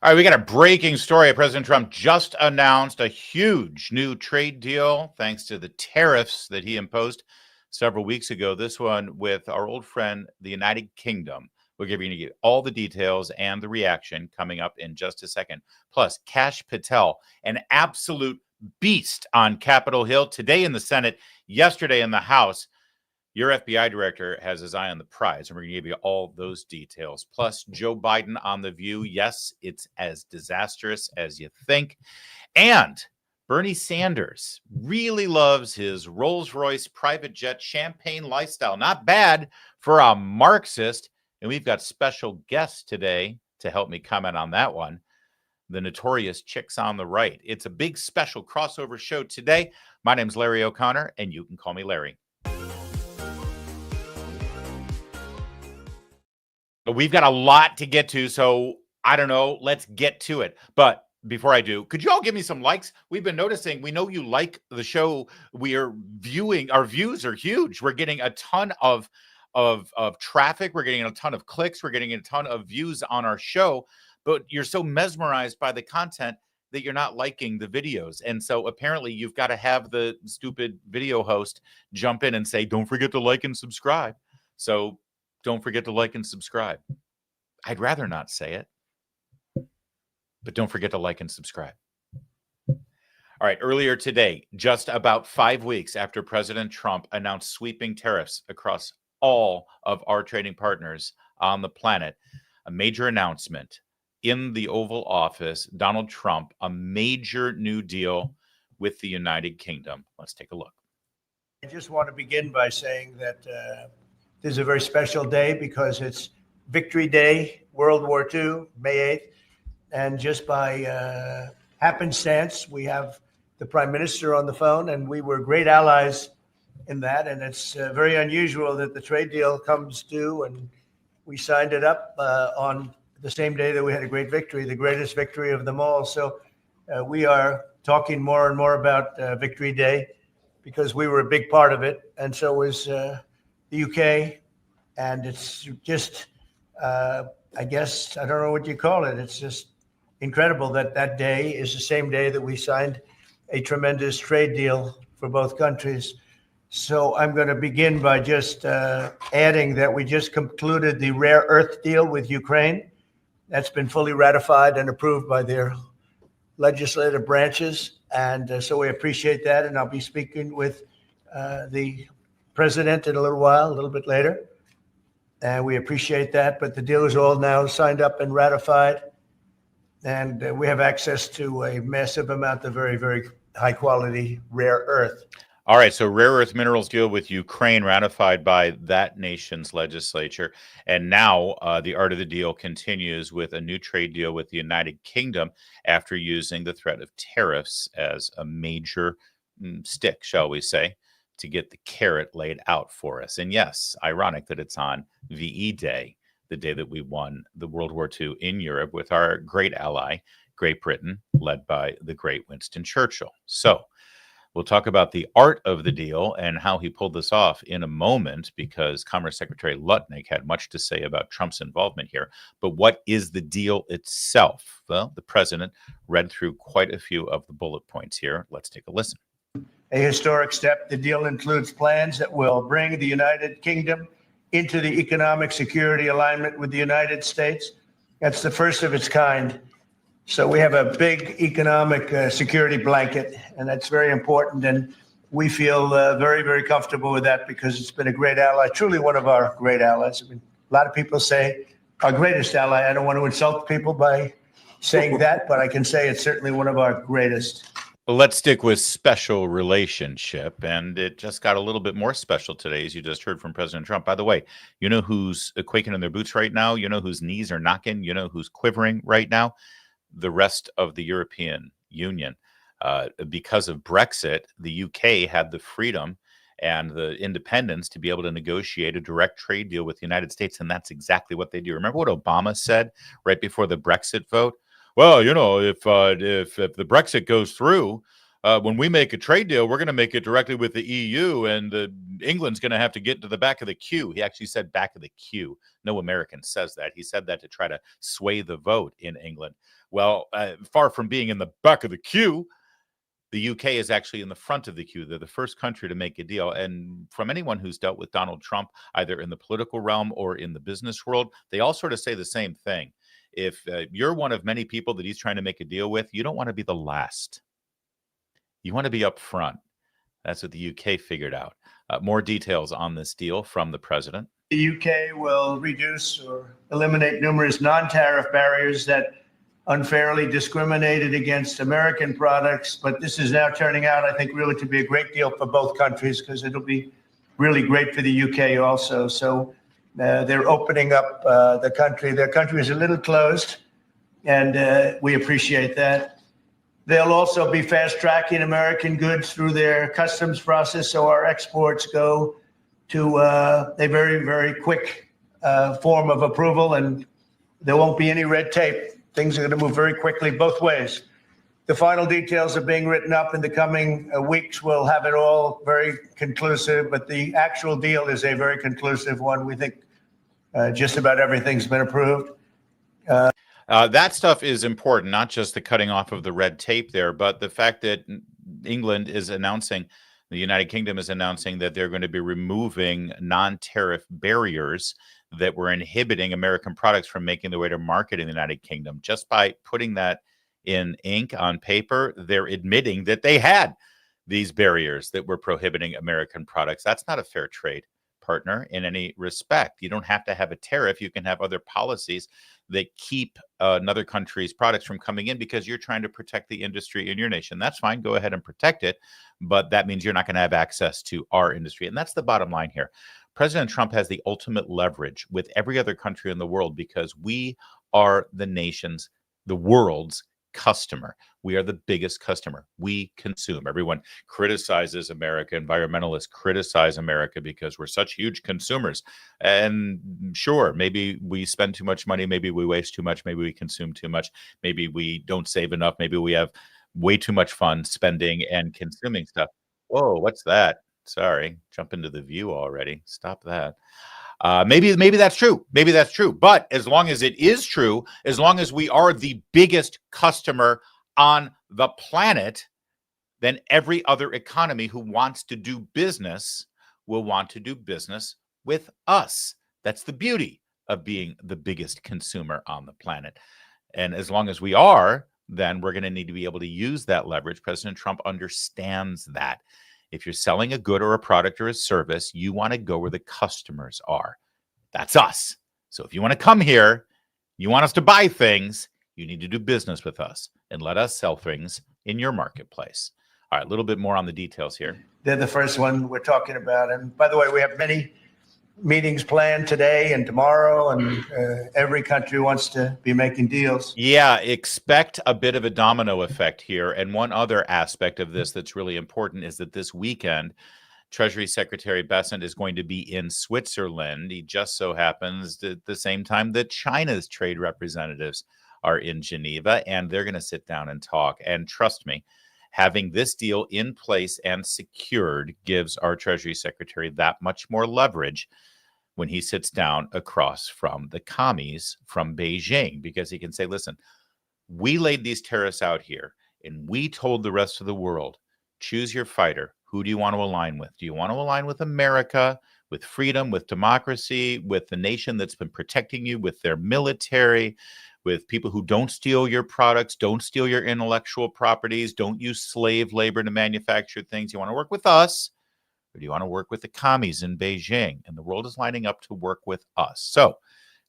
All right, we got a breaking story. President Trump just announced a huge new trade deal thanks to the tariffs that he imposed several weeks ago. This one with our old friend, the United Kingdom. We're giving you all the details and the reaction coming up in just a second. Plus, Kash Patel, an absolute beast on Capitol Hill, today in the Senate, yesterday in the House. Your FBI director has his eye on the prize, and we're going to give you all those details. Plus, Joe Biden on The View. Yes, it's as disastrous as you think. And Bernie Sanders really loves his Rolls-Royce private jet champagne lifestyle. Not bad for a Marxist. And we've got special guests today to help me comment on that one. The notorious Chicks on the Right. It's a big special crossover show today. My name's Larry O'Connor, and you can call me Larry. But we've got a lot to get to, so I don't know. Let's get to it. But before I do, could you all give me some likes? We've been noticing, we know you like the show. We are viewing, our views are huge. We're getting a ton of traffic. We're getting a ton of clicks. We're getting a ton of views on our show. But you're so mesmerized by the content that you're not liking the videos. And so apparently you've got to have the stupid video host jump in and say, don't forget to like and subscribe. So don't forget to like and subscribe. I'd rather not say it, but don't forget to like and subscribe. All right, earlier today, just about 5 weeks after President Trump announced sweeping tariffs across all of our trading partners on the planet, a major announcement in the Oval Office, Donald Trump, a major new deal with the United Kingdom. Let's take a look. I just want to begin by saying that this is a very special day because it's Victory Day, World War II, May 8th. And just by happenstance, we have the Prime Minister on the phone, and we were great allies in that. And it's very unusual that the trade deal comes due, and we signed it up on the same day that we had a great victory, the greatest victory of them all. So we are talking more and more about Victory Day because we were a big part of it. And so was the UK. And it's just, I guess, I don't know what you call it. It's just incredible that that day is the same day that we signed a tremendous trade deal for both countries. So I'm going to begin by just adding that we just concluded the rare earth deal with Ukraine. That's been fully ratified and approved by their legislative branches. And so we appreciate that. And I'll be speaking with the president in a little while, a little bit later. And we appreciate that. But the deal is all now signed up and ratified. And we have access to a massive amount of very, very high quality rare earth. All right, so rare earth minerals deal with Ukraine ratified by that nation's legislature. And now the art of the deal continues with a new trade deal with the United Kingdom after using the threat of tariffs as a major stick, shall we say, to get the carrot laid out for us. And yes, ironic that it's on VE Day, the day that we won the World War II in Europe with our great ally, Great Britain, led by the great Winston Churchill. So we'll talk about the art of the deal and how he pulled this off in a moment, because Commerce Secretary Lutnick had much to say about Trump's involvement here. But what is the deal itself? Well, the president read through quite a few of the bullet points here. Let's take a listen. A historic step. The deal includes plans that will bring the United Kingdom into the economic security alignment with the United States. That's the first of its kind. So we have a big economic security blanket, and that's very important. And we feel very, very comfortable with that because it's been a great ally, truly one of our great allies. I mean, a lot of people say our greatest ally. I don't want to insult people by saying that, but I can say it's certainly one of our greatest. Let's stick with special relationship, and it just got a little bit more special today, as you just heard from President Trump. By the way, you know who's quaking in their boots right now? You know whose knees are knocking? You know who's quivering right now? The rest of the European Union. Because of Brexit, the UK had the freedom and the independence to be able to negotiate a direct trade deal with the United States, and that's exactly what they do. Remember what Obama said right before the Brexit vote? Well, you know, if the Brexit goes through, when we make a trade deal, we're going to make it directly with the EU, and England's going to have to get to the back of the queue. He actually said back of the queue. No American says that. He said that to try to sway the vote in England. Well, far from being in the back of the queue, the UK is actually in the front of the queue. They're the first country to make a deal. And from anyone who's dealt with Donald Trump, either in the political realm or in the business world, they all sort of say the same thing. If you're one of many people that he's trying to make a deal with, you don't want to be the last. You want to be up front. That's what the UK figured out. More details on this deal from the president. The UK will reduce or eliminate numerous non-tariff barriers that unfairly discriminated against American products. But this is now turning out, I think, really to be a great deal for both countries, because it'll be really great for the UK also. So they're opening up the country. Their country is a little closed, and we appreciate that. They'll also be fast-tracking American goods through their customs process, so our exports go to a very, very quick form of approval, and there won't be any red tape. Things are going to move very quickly both ways. The final details are being written up in the coming weeks. We'll have it all very conclusive, but the actual deal is a very conclusive one. We think just about everything's been approved. That stuff is important, not just the cutting off of the red tape there, but the fact that England is announcing, the United Kingdom is announcing that they're going to be removing non-tariff barriers that were inhibiting American products from making their way to market in the United Kingdom. Just by putting that in ink on paper, they're admitting that they had these barriers that were prohibiting American products. That's not a fair trade partner in any respect. You don't have to have a tariff. You can have other policies that keep another country's products from coming in because you're trying to protect the industry in your nation. That's fine. Go ahead and protect it. But that means you're not going to have access to our industry. And that's the bottom line here. President Trump has the ultimate leverage with every other country in the world because we are the world's customer. We are the biggest customer. We consume. Everyone criticizes America. Environmentalists criticize America because we're such huge consumers. And sure, maybe we spend too much money. Maybe we waste too much. Maybe we consume too much. Maybe we don't save enough. Maybe we have way too much fun spending and consuming stuff. Whoa, what's that? Sorry, jump into the view already. Stop that. Maybe that's true. Maybe that's true. But as long as it is true, as long as we are the biggest customer on the planet, then every other economy who wants to do business will want to do business with us. That's the beauty of being the biggest consumer on the planet. And as long as we are, then we're going to need to be able to use that leverage. President Trump understands that. If you're selling a good or a product or a service, you want to go where the customers are. That's us. So if you want to come here, you want us to buy things, you need to do business with us and let us sell things in your marketplace. All right, a little bit more on the details here. They're the first one we're talking about. And by the way, we have many meetings planned today and tomorrow, and every country wants to be making deals. Yeah, expect a bit of a domino effect here. And one other aspect of this that's really important is that this weekend, Treasury Secretary Bessent is going to be in Switzerland. He just so happens at the same time that China's trade representatives are in Geneva, and they're going to sit down and talk. And trust me, having this deal in place and secured gives our Treasury Secretary that much more leverage when he sits down across from the commies from Beijing, because he can say, listen, we laid these tariffs out here and we told the rest of the world, choose your fighter. Who do you want to align with? Do you want to align with America, with freedom, with democracy, with the nation that's been protecting you, with their military, with people who don't steal your products, don't steal your intellectual properties, don't use slave labor to manufacture things? You want to work with us? Or do you want to work with the commies in Beijing? And the world is lining up to work with us. So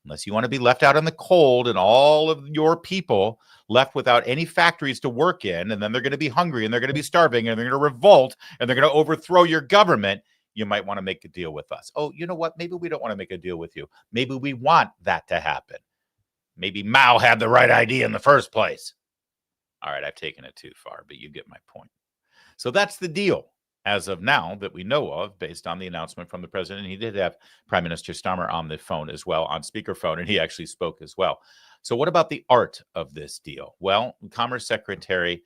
unless you want to be left out in the cold and all of your people left without any factories to work in, and then they're going to be hungry and they're going to be starving and they're going to revolt and they're going to overthrow your government, you might want to make a deal with us. Oh, you know what? Maybe we don't want to make a deal with you. Maybe we want that to happen. Maybe Mao had the right idea in the first place. All right, I've taken it too far, but you get my point. So that's the deal as of now that we know of, based on the announcement from the president. He did have Prime Minister Starmer on the phone as well, on speakerphone, and he actually spoke as well. So what about the art of this deal? Well, Commerce Secretary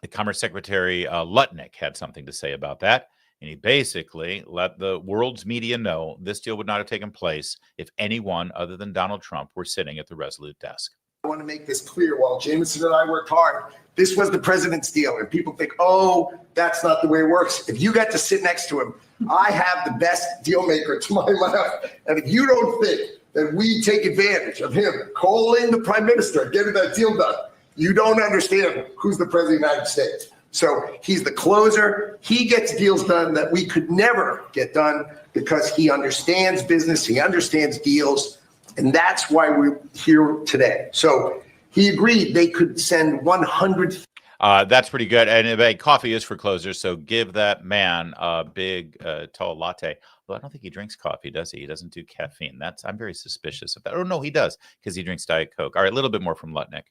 the Commerce Secretary Lutnick had something to say about that. And he basically let the world's media know this deal would not have taken place if anyone other than Donald Trump were sitting at the Resolute desk. I want to make this clear. While Jameson and I worked hard, this was the president's deal. And people think, oh, that's not the way it works. If you got to sit next to him, I have the best deal maker to my left. And if you don't think that we take advantage of him calling the prime minister and getting that deal done, you don't understand who's the president of the United States. So he's the closer. He gets deals done that we could never get done because he understands business. He understands deals. And that's why we're here today. So he agreed they could send 100. That's pretty good. And coffee is for closers. So give that man a big, tall latte. Well, I don't think he drinks coffee, does he? He doesn't do caffeine. I'm very suspicious of that. Oh, no, he does, because he drinks Diet Coke. All right, a little bit more from Lutnick.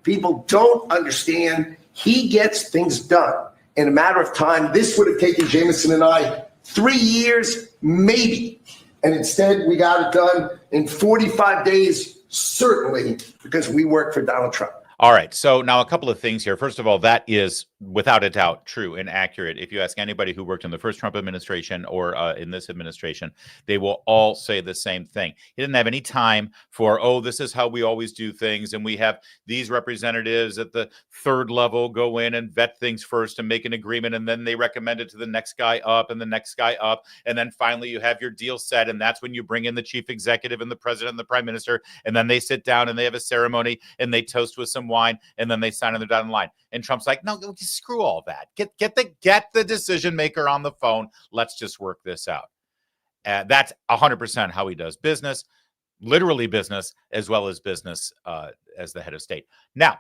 People don't understand he gets things done in a matter of time. This would have taken Jameson and I 3 years, maybe. And instead, we got it done in 45 days, certainly, because we work for Donald Trump. All right. So now a couple of things here. First of all, that is without a doubt true and accurate. If you ask anybody who worked in the first Trump administration or in this administration, they will all say the same thing. He didn't have any time for, oh, this is how we always do things. And we have these representatives at the third level go in and vet things first and make an agreement. And then they recommend it to the next guy up and the next guy up. And then finally you have your deal set. And that's when you bring in the chief executive and the president and the prime minister. And then they sit down and they have a ceremony and they toast with some wine, and then they sign on the dotted line. And Trump's like, no, just screw all that. Get the decision maker on the phone. Let's just work this out. That's 100% how he does business, literally business, as well as business as the head of state. Now,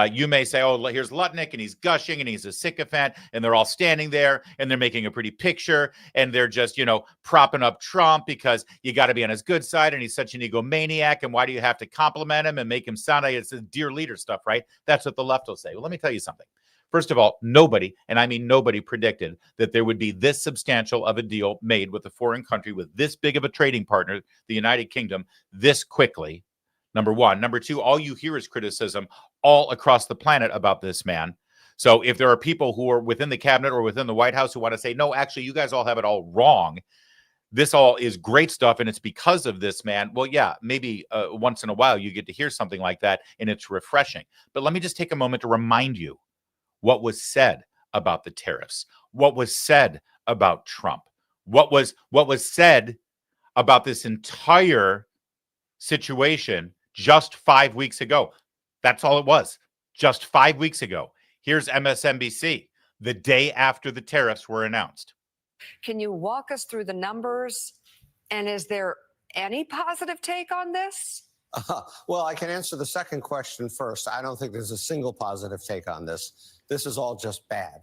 you may say, oh, here's Lutnick, and he's gushing, and he's a sycophant, and they're all standing there, and they're making a pretty picture, and they're just, propping up Trump because you got to be on his good side, and he's such an egomaniac, and why do you have to compliment him and make him sound like it's a dear leader stuff, right? That's what the left will say. Well, let me tell you something. First of all, nobody, and I mean nobody, predicted that there would be this substantial of a deal made with a foreign country with this big of a trading partner, the United Kingdom, this quickly. Number one. Number two, all you hear is criticism all across the planet about this man. So if there are people who are within the cabinet or within the White House who want to say, no, actually, you guys all have it all wrong, this all is great stuff and it's because of this man. Well, yeah, maybe once in a while you get to hear something like that and it's refreshing. But let me just take a moment to remind you what was said about the tariffs, what was said about Trump, what was said about this entire situation just 5 weeks ago. That's all it was. Just 5 weeks ago. Here's MSNBC the day after the tariffs were announced. Can you walk us through the numbers? And is there any positive take on this? Well, I can answer the second question first. I don't think there's a single positive take on this. This is all just bad.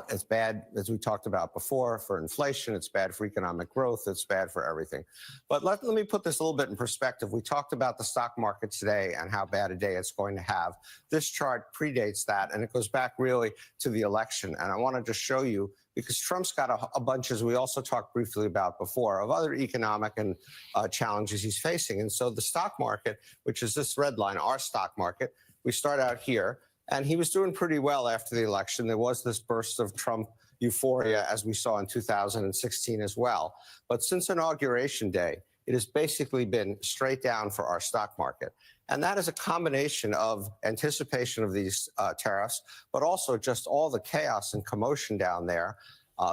It's bad, as we talked about before, for inflation. It's bad for economic growth. It's bad for everything. But let me put this a little bit in perspective. We talked about the stock market today and how bad a day it's going to have. This chart predates that, and it goes back really to the election. And I want to just show you, because Trump's got a bunch, as we also talked briefly about before, of other economic and challenges he's facing. And so the stock market, which is this red line, our stock market, we start out here. And he was doing pretty well after the election. There was this burst of Trump euphoria, as we saw in 2016 as well. But since Inauguration Day, it has basically been straight down for our stock market. And that is a combination of anticipation of these tariffs, but also just all the chaos and commotion down there,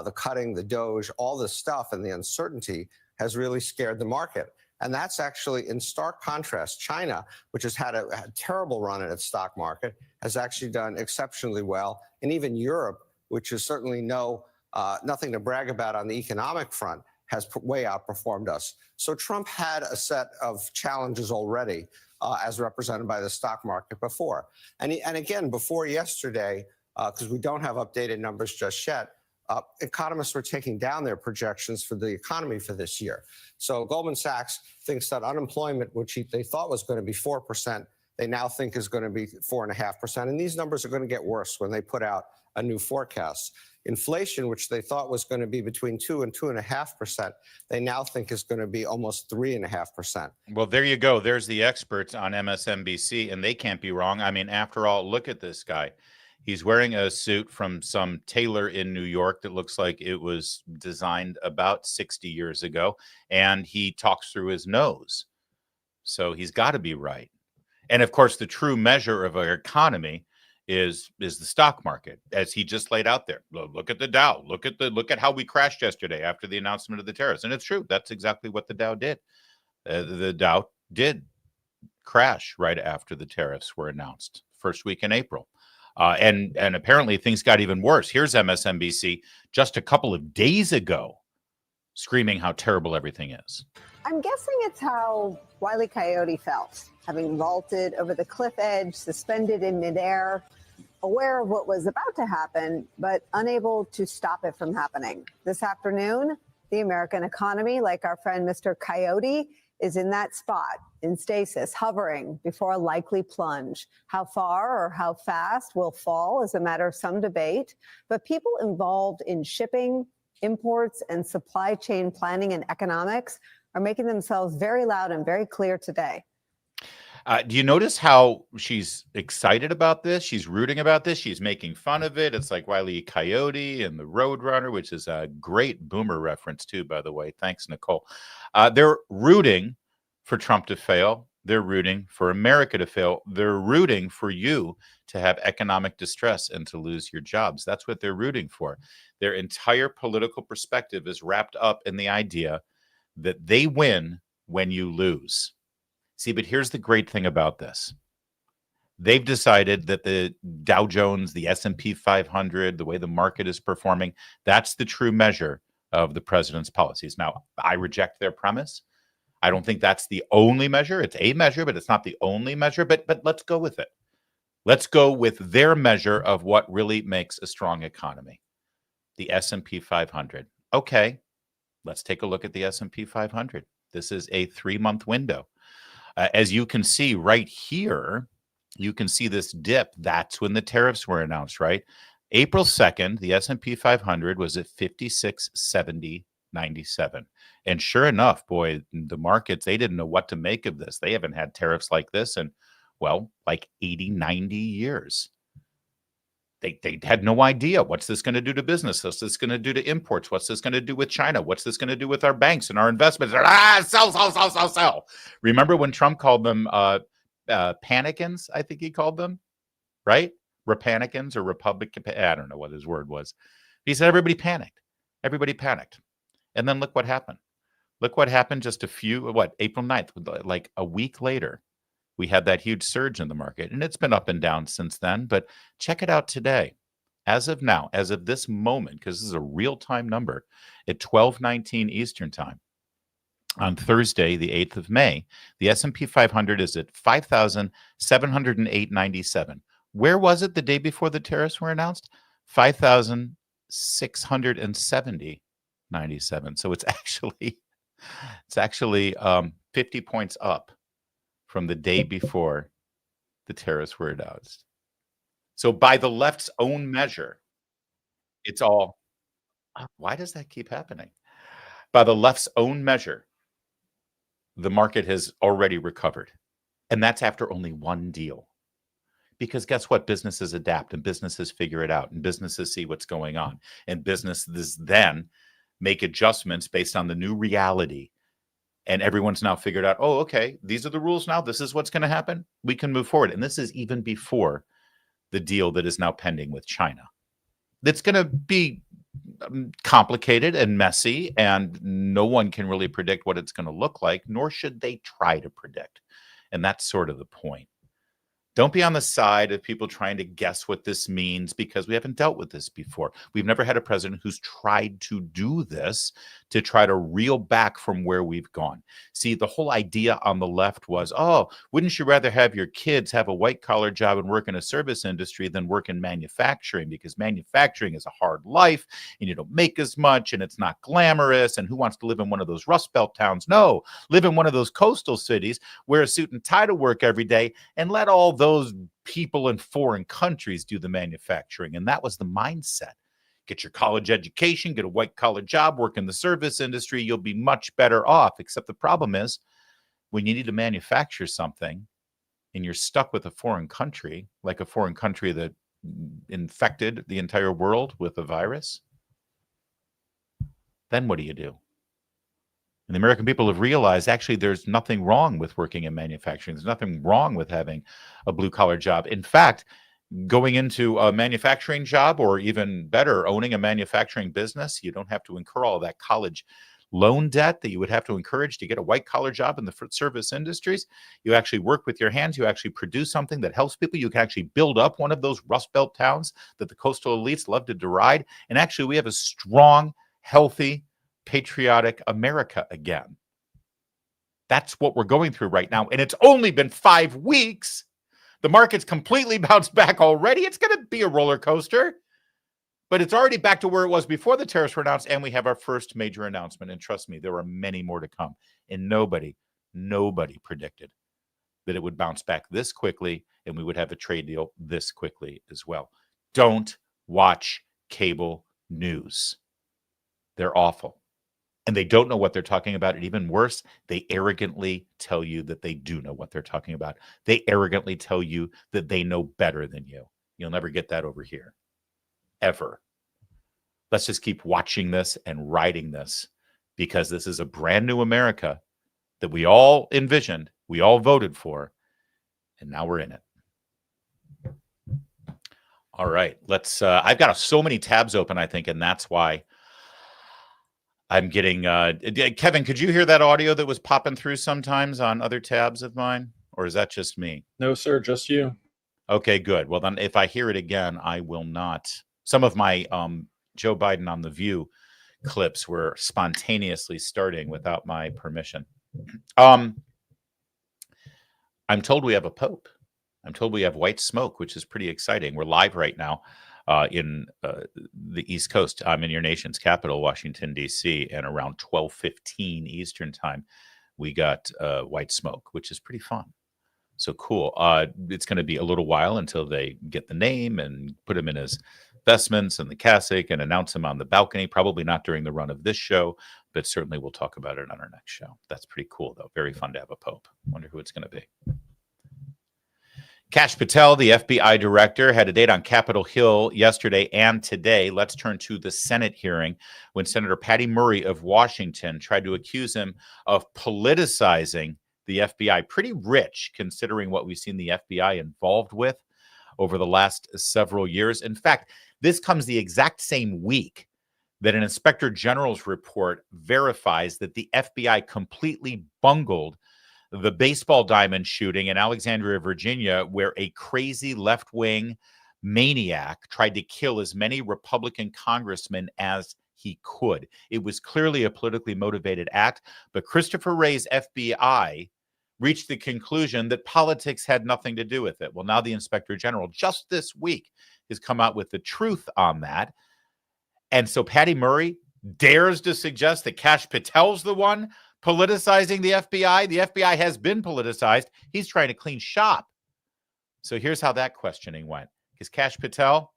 the cutting, the Doge, all this stuff, and the uncertainty has really scared the market. And that's actually in stark contrast. China, which has had a terrible run in its stock market, has actually done exceptionally well. And even Europe, which is certainly nothing to brag about on the economic front, has way outperformed us. So Trump had a set of challenges already, as represented by the stock market before. And again, before yesterday, because we don't have updated numbers just yet, economists were taking down their projections for the economy for this year. So Goldman Sachs thinks that unemployment, which they thought was going to be 4%, they now think is going to be 4.5%. And these numbers are going to get worse when they put out a new forecast. Inflation, which they thought was going to be between 2 and 2.5%, they now think is going to be almost 3.5%. Well, there you go. There's the experts on MSNBC, and they can't be wrong. I mean, after all, look at this guy. He's wearing a suit from some tailor in New York that looks like it was designed about 60 years ago, and he talks through his nose. So he's got to be right. And of course, the true measure of our economy is the stock market, as he just laid out there. Look at the Dow. Look at how we crashed yesterday after the announcement of the tariffs. And it's true. That's exactly what the Dow did. The Dow did crash right after the tariffs were announced, first week in April. And apparently things got even worse. Here's MSNBC just a couple of days ago screaming how terrible everything is. I'm guessing it's how Wile E. Coyote felt, having vaulted over the cliff edge, suspended in midair, aware of what was about to happen, but unable to stop it from happening. This afternoon, the American economy, like our friend Mr. Coyote, is in that spot, in stasis, hovering before a likely plunge. How far or how fast will fall is a matter of some debate, but people involved in shipping, imports, and supply chain planning and economics are making themselves very loud and very clear today. Do you notice how she's excited about this? She's rooting about this. She's making fun of it. It's like Wile E. Coyote and the Roadrunner, which is a great boomer reference too, by the way. Thanks, Nicole. They're rooting for Trump to fail. They're rooting for America to fail. They're rooting for you to have economic distress and to lose your jobs. That's what they're rooting for. Their entire political perspective is wrapped up in the idea that they win when you lose. See, but here's the great thing about this. They've decided that the Dow Jones, the S&P 500, the way the market is performing, that's the true measure of the president's policies. Now, I reject their premise. I don't think that's the only measure. It's a measure, but it's not the only measure. But let's go with it. Let's go with their measure of what really makes a strong economy. The S&P 500. Okay, let's take a look at the S&P 500. This is a 3-month window. As you can see right here, you can see this dip. That's when the tariffs were announced, right? April 2nd, the S&P 500 was at 5670.97. And sure enough, boy, the markets, they didn't know what to make of this. They haven't had tariffs like this in, well, like 80, 90 years. They had no idea. What's this going to do to business? What's this going to do to imports? What's this going to do with China? What's this going to do with our banks and our investments? Sell. Remember when Trump called them panicans, I think he called them, right? Repanicans or Republican. I don't know what his word was. He said everybody panicked. Everybody panicked. And then look what happened. Look what happened just April 9th, like a week later. We had that huge surge in the market, and it's been up and down since then. But check it out today. As of now, as of this moment, because this is a real-time number, at 12:19 Eastern Time, on Thursday, the 8th of May, the S&P 500 is at 5,708.97. Where was it the day before the tariffs were announced? 5,670.97. So it's actually 50 points up from the day before the tariffs were announced. So by the left's own measure, it's all, why does that keep happening? By the left's own measure, the market has already recovered. And that's after only one deal. Because guess what? Businesses adapt and businesses figure it out and businesses see what's going on. And businesses then make adjustments based on the new reality. And everyone's now figured out, oh, okay, these are the rules now. This is what's going to happen. We can move forward. And this is even before the deal that is now pending with China. It's going to be complicated and messy, and no one can really predict what it's going to look like, nor should they try to predict. And that's sort of the point. Don't be on the side of people trying to guess what this means, because we haven't dealt with this before. We've never had a president who's tried to do this to try to reel back from where we've gone. See, the whole idea on the left was, oh, wouldn't you rather have your kids have a white-collar job and work in a service industry than work in manufacturing? Because manufacturing is a hard life, and you don't make as much, and it's not glamorous, and who wants to live in one of those Rust Belt towns? No, live in one of those coastal cities, wear a suit and tie to work every day, and let all those people in foreign countries do the manufacturing. And that was the mindset. Get your college education, get a white-collar job, work in the service industry, you'll be much better off. Except the problem is, when you need to manufacture something and you're stuck with a foreign country, like a foreign country that infected the entire world with a virus, then what do you do? And the American people have realized actually there's nothing wrong with working in manufacturing. There's nothing wrong with having a blue-collar job. In fact, going into a manufacturing job, or even better, owning a manufacturing business, you don't have to incur all that college loan debt that you would have to encourage to get a white-collar job in the service industries. You actually work with your hands. You actually produce something that helps people. You can actually build up one of those Rust Belt towns that the coastal elites love to deride. And actually, we have a strong, healthy, patriotic America again. That's what we're going through right now. And it's only been 5 weeks. The market's completely bounced back already. It's going to be a roller coaster, but it's already back to where it was before the tariffs were announced. And we have our first major announcement. And trust me, there are many more to come. And nobody predicted that it would bounce back this quickly and we would have a trade deal this quickly as well. Don't watch cable news. They're awful. And they don't know what they're talking about. And even worse, they arrogantly tell you that they do know what they're talking about. They arrogantly tell you that they know better than you. You'll never get that over here, ever. Let's just keep watching this and riding this, because this is a brand new America that we all envisioned, we all voted for, and now we're in it. All right, let's, I've got so many tabs open, I think, and that's why I'm getting, Kevin, could you hear that audio that was popping through sometimes on other tabs of mine? Or is that just me? No, sir, just you. Okay, good. Well, then if I hear it again, I will not. Some of my Joe Biden on The View clips were spontaneously starting without my permission. I'm told we have a pope. I'm told we have white smoke, which is pretty exciting. We're live right now in the East Coast. I'm in your nation's capital, Washington, D.C., and around 12:15 Eastern time, we got white smoke, which is pretty fun. So cool. It's going to be a little while until they get the name and put him in his vestments and the cassock and announce him on the balcony. Probably not during the run of this show, but certainly we'll talk about it on our next show. That's pretty cool, though. Very fun to have a pope. Wonder who it's going to be. Kash Patel, the FBI director, had a date on Capitol Hill yesterday and today. Let's turn to the Senate hearing when Senator Patty Murray of Washington tried to accuse him of politicizing the FBI. Pretty rich, considering what we've seen the FBI involved with over the last several years. In fact, this comes the exact same week that an inspector general's report verifies that the FBI completely bungled the baseball diamond shooting in Alexandria, Virginia, where a crazy left-wing maniac tried to kill as many Republican congressmen as he could. It was clearly a politically motivated act, but Christopher Wray's FBI reached the conclusion that politics had nothing to do with it. Well, now the inspector general just this week has come out with the truth on that. And so Patty Murray dares to suggest that Kash Patel's the one politicizing the FBI. The FBI has been politicized. He's trying to clean shop. So here's how that questioning went. Because Kash Patel,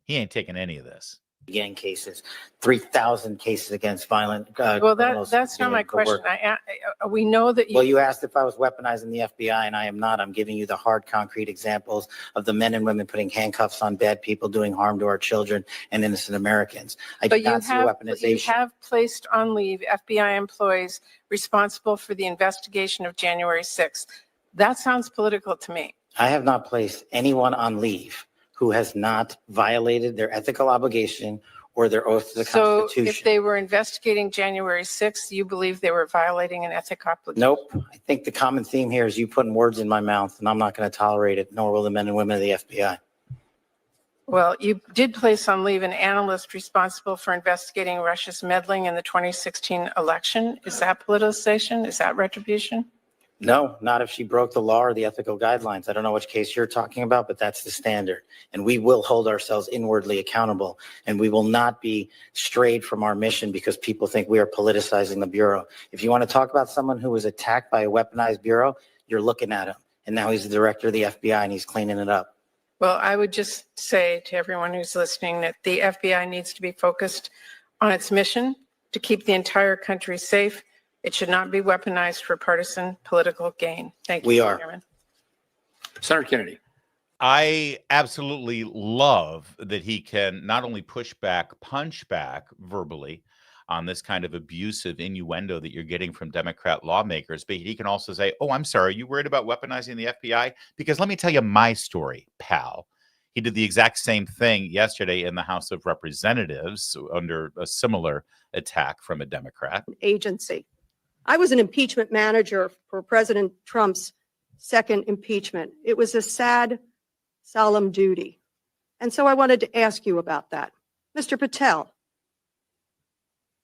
he ain't taking any of this. Gang cases, 3,000 cases against violent. Well, that's not my question. We know that you. Well, you asked if I was weaponizing the FBI, and I am not. I'm giving you the hard, concrete examples of the men and women putting handcuffs on bad people, doing harm to our children and innocent Americans. I do not see weaponization. You have placed on leave FBI employees responsible for the investigation of January 6th. That sounds political to me. I have not placed anyone on leave who has not violated their ethical obligation or their oath to the Constitution. So if they were investigating January 6th, you believe they were violating an ethical obligation? Nope. I think the common theme here is you putting words in my mouth, and I'm not going to tolerate it, nor will the men and women of the FBI. Well, you did place on leave an analyst responsible for investigating Russia's meddling in the 2016 election. Is that politicization? Is that retribution? No, not if she broke the law or the ethical guidelines. I don't know which case you're talking about, but that's the standard. And we will hold ourselves inwardly accountable, and we will not be strayed from our mission because people think we are politicizing the Bureau. If you want to talk about someone who was attacked by a weaponized Bureau, you're looking at him. And now he's the director of the FBI and he's cleaning it up. Well, I would just say to everyone who's listening that the FBI needs to be focused on its mission to keep the entire country safe. It should not be weaponized for partisan political gain. Thank you. We are. Chairman. Senator Kennedy. I absolutely love that he can not only push back, punch back verbally on this kind of abusive innuendo that you're getting from Democrat lawmakers, but he can also say, oh, I'm sorry, you worried about weaponizing the FBI? Because let me tell you my story, pal. He did the exact same thing yesterday in the House of Representatives under a similar attack from a Democrat. Agency. I was an impeachment manager for President Trump's second impeachment. It was a sad, solemn duty. And so I wanted to ask you about that. Mr. Patel,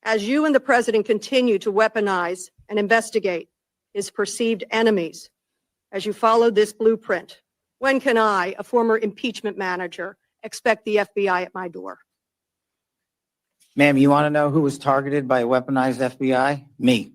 as you and the president continue to weaponize and investigate his perceived enemies, as you follow this blueprint, when can I, a former impeachment manager, expect the FBI at my door? Ma'am, you want to know who was targeted by a weaponized FBI? Me.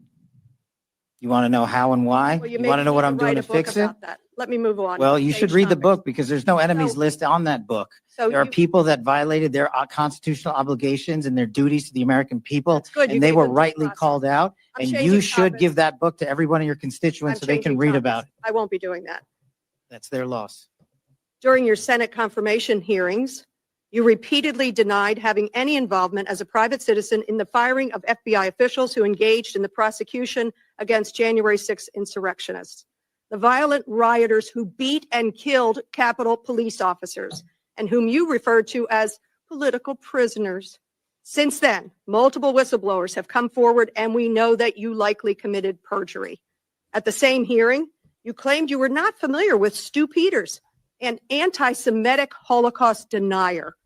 You want to know how and why? Well, you want to know what I'm doing to fix it? That. Let me move on. Well, you should Change read the topics. book because there's no enemies So- list on that book. So There are you- people that violated their constitutional obligations and their duties to the American people, That's good. You and they gave were them due rightly process. called out. I'm And changing you should topics. give that book to every one of your constituents I'm so they can changing read topics. about it. I won't be doing that. That's their loss. During your Senate confirmation hearings, you repeatedly denied having any involvement as a private citizen in the firing of FBI officials who engaged in the prosecution against January 6th insurrectionists, the violent rioters who beat and killed Capitol police officers, and whom you referred to as political prisoners. Since then, multiple whistleblowers have come forward, and we know that you likely committed perjury. At the same hearing, you claimed you were not familiar with Stu Peters, an anti-Semitic Holocaust denier,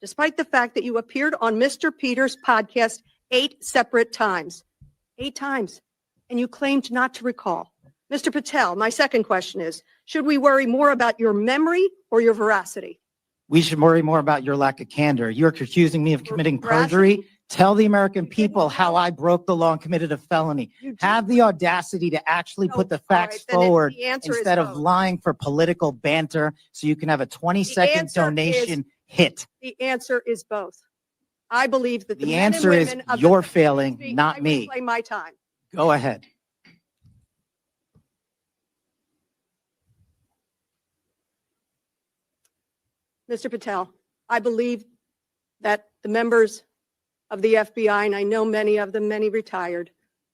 despite the fact that you appeared on Mr. Peters' podcast 8 separate times. 8 times. And you claimed not to recall. Mr. Patel, my second question is, should we worry more about your memory or your veracity? We should worry more about your lack of candor. You're accusing me of committing Veracity? perjury. Tell the American You didn't people how know. I broke the law and committed a felony. You did. Have the audacity to actually No, put the all right, facts then forward the answer is instead of both. lying for political banter so you can have a 20-second answer donation hit. The answer is both. I believe that the The men and answer is women of you're the- failing, Excuse not I me. will play my time. Go ahead. Mr. Patel, I believe that the members of the FBI, and I know many of them, many retired,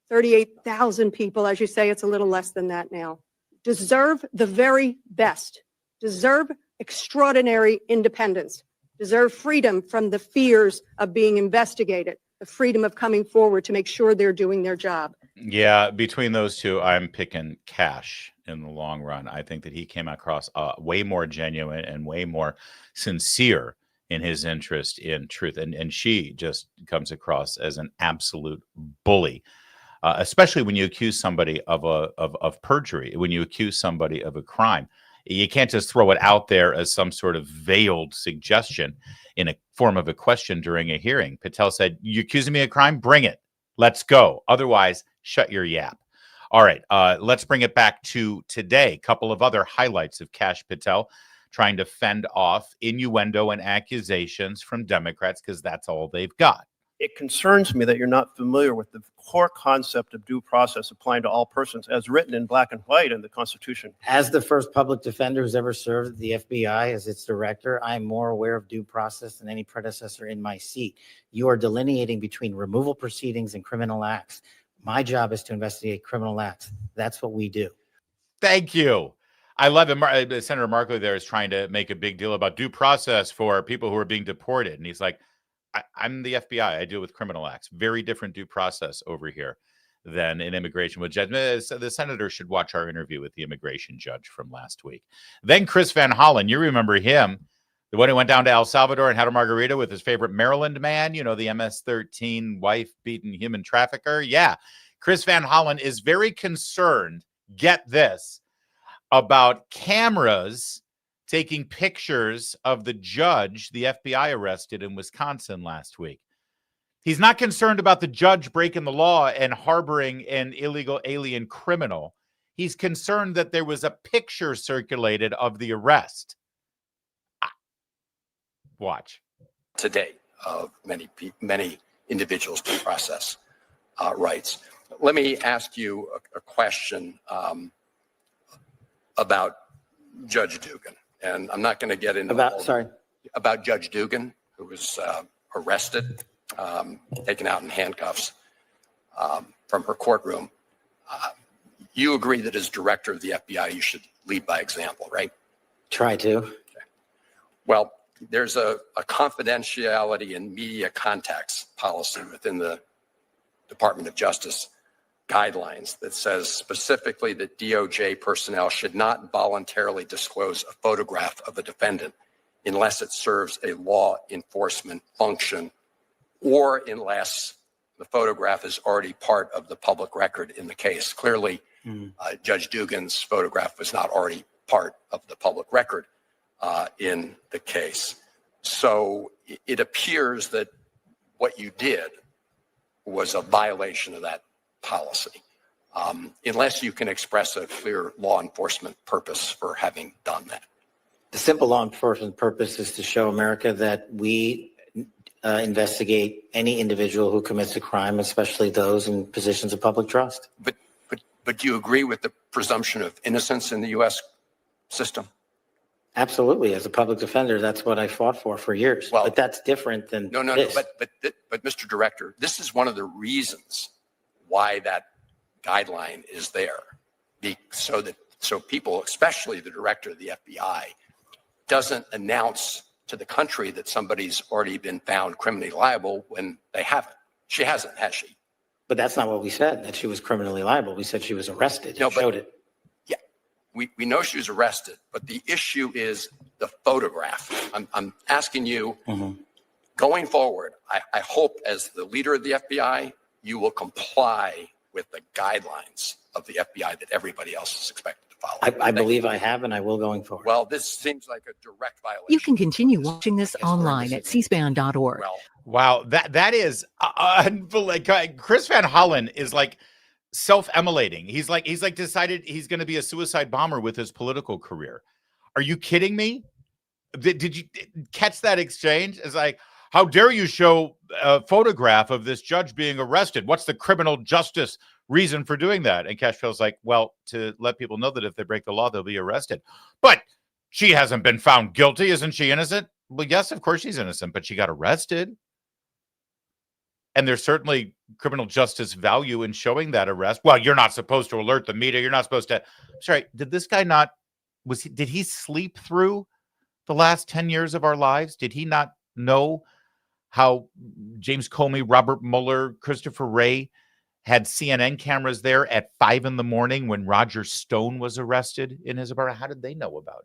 38,000 people, as you say, it's a little less than that now, deserve the very best, deserve extraordinary independence, deserve freedom from the fears of being investigated, the freedom of coming forward to make sure they're doing their job. Yeah, between those two, I'm picking Kash in the long run. I think that he came across way more genuine and way more sincere in his interest in truth. And she just comes across as an absolute bully, especially when you accuse somebody of perjury, when you accuse somebody of a crime. You can't just throw it out there as some sort of veiled suggestion in a form of a question during a hearing. Patel said, "You accusing me of crime? Bring it. Let's go. Otherwise, shut your yap." All right, let's bring it back to today. A couple of other highlights of Kash Patel trying to fend off innuendo and accusations from Democrats because that's all they've got. It concerns me that you're not familiar with the core concept of due process applying to all persons as written in black and white in the Constitution. As the first public defender who's ever served the FBI as its director, I'm more aware of due process than any predecessor in my seat. You are delineating between removal proceedings and criminal acts. My job is to investigate criminal acts. That's what we do. Thank you. I love it. Senator Markley there is trying to make a big deal about due process for people who are being deported. And he's like, I'm the FBI. I deal with criminal acts. Very different due process over here than an immigration judge. The senator should watch our interview with the immigration judge from last week. Then Chris Van Hollen, you remember him, the one who went down to El Salvador and had a margarita with his favorite Maryland man, you know, the MS-13 wife-beaten human trafficker. Yeah, Chris Van Hollen is very concerned, get this, about cameras taking pictures of the judge the FBI arrested in Wisconsin last week. He's not concerned about the judge breaking the law and harboring an illegal alien criminal. He's concerned that there was a picture circulated of the arrest. Watch. Today of many individuals' due process rights. Let me ask you a question about Judge Dugan. and I'm not going to get into about Judge Dugan, who was arrested, taken out in handcuffs from her courtroom. You agree that as director of the FBI, you should lead by example, right? Try to. Okay. Well, there's a confidentiality and media contacts policy within the Department of Justice guidelines that says specifically that DOJ personnel should not voluntarily disclose a photograph of a defendant unless it serves a law enforcement function or unless the photograph is already part of the public record in the case. Clearly, Judge Dugan's photograph was not already part of the public record in the case. So it appears that what you did was a violation of that policy, unless you can express a clear law enforcement purpose for having done that. The simple law enforcement purpose is to show America that we investigate any individual who commits a crime, especially those in positions of public trust. But do you agree with the presumption of innocence in the U.S. system? Absolutely. As a public defender, that's what I fought for years. Well, but that's different than no. But Mr. Director, this is one of the reasons why that guideline is there, so people, especially the director of the FBI, doesn't announce to the country that somebody's already been found criminally liable when they haven't. She hasn't, has she? But that's not what we said, that she was criminally liable. We said she was arrested. Showed it. Yeah, we know she was arrested, but the issue is the photograph. I'm asking you, going forward, I hope as the leader of the FBI, you will comply with the guidelines of the FBI that everybody else is expected to follow. I believe I have, and I will going forward. Well, this seems like a direct violation. You can continue watching this online at cspan.org. Wow, that is Chris Van Hollen is like self-immolating. He's like decided he's going to be a suicide bomber with his political career. Are you kidding me? Did you catch that exchange? It's like, how dare you show a photograph of this judge being arrested? What's the criminal justice reason for doing that? And Kash Patel's like, well, to let people know that if they break the law, they'll be arrested. But she hasn't been found guilty. Isn't she innocent? Well, yes, of course she's innocent, but she got arrested. And there's certainly criminal justice value in showing that arrest. Well, you're not supposed to alert the media. You're not supposed to. Sorry, did this guy not, did he sleep through the last 10 years of our lives? Did he not know how James Comey, Robert Mueller, Christopher Wray had CNN cameras there at 5 a.m. when Roger Stone was arrested in his apartment? How did they know about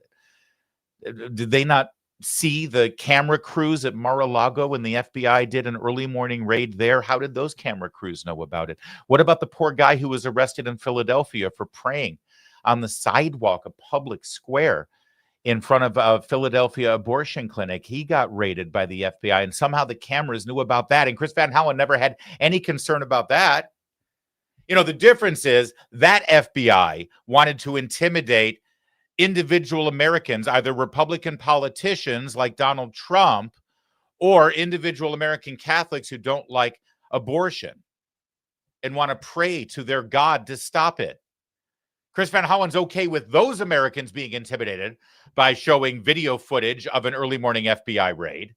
it? Did they not see the camera crews at Mar-a-Lago when the FBI did an early morning raid there? How did those camera crews know about it? What about the poor guy who was arrested in Philadelphia for praying on the sidewalk, a public square in front of a Philadelphia abortion clinic? He got raided by the FBI, and somehow the cameras knew about that. And Chris Van Hollen never had any concern about that. You know, the difference is that FBI wanted to intimidate individual Americans, either Republican politicians like Donald Trump or individual American Catholics who don't like abortion and want to pray to their God to stop it. Chris Van Hollen's okay with those Americans being intimidated by showing video footage of an early morning FBI raid.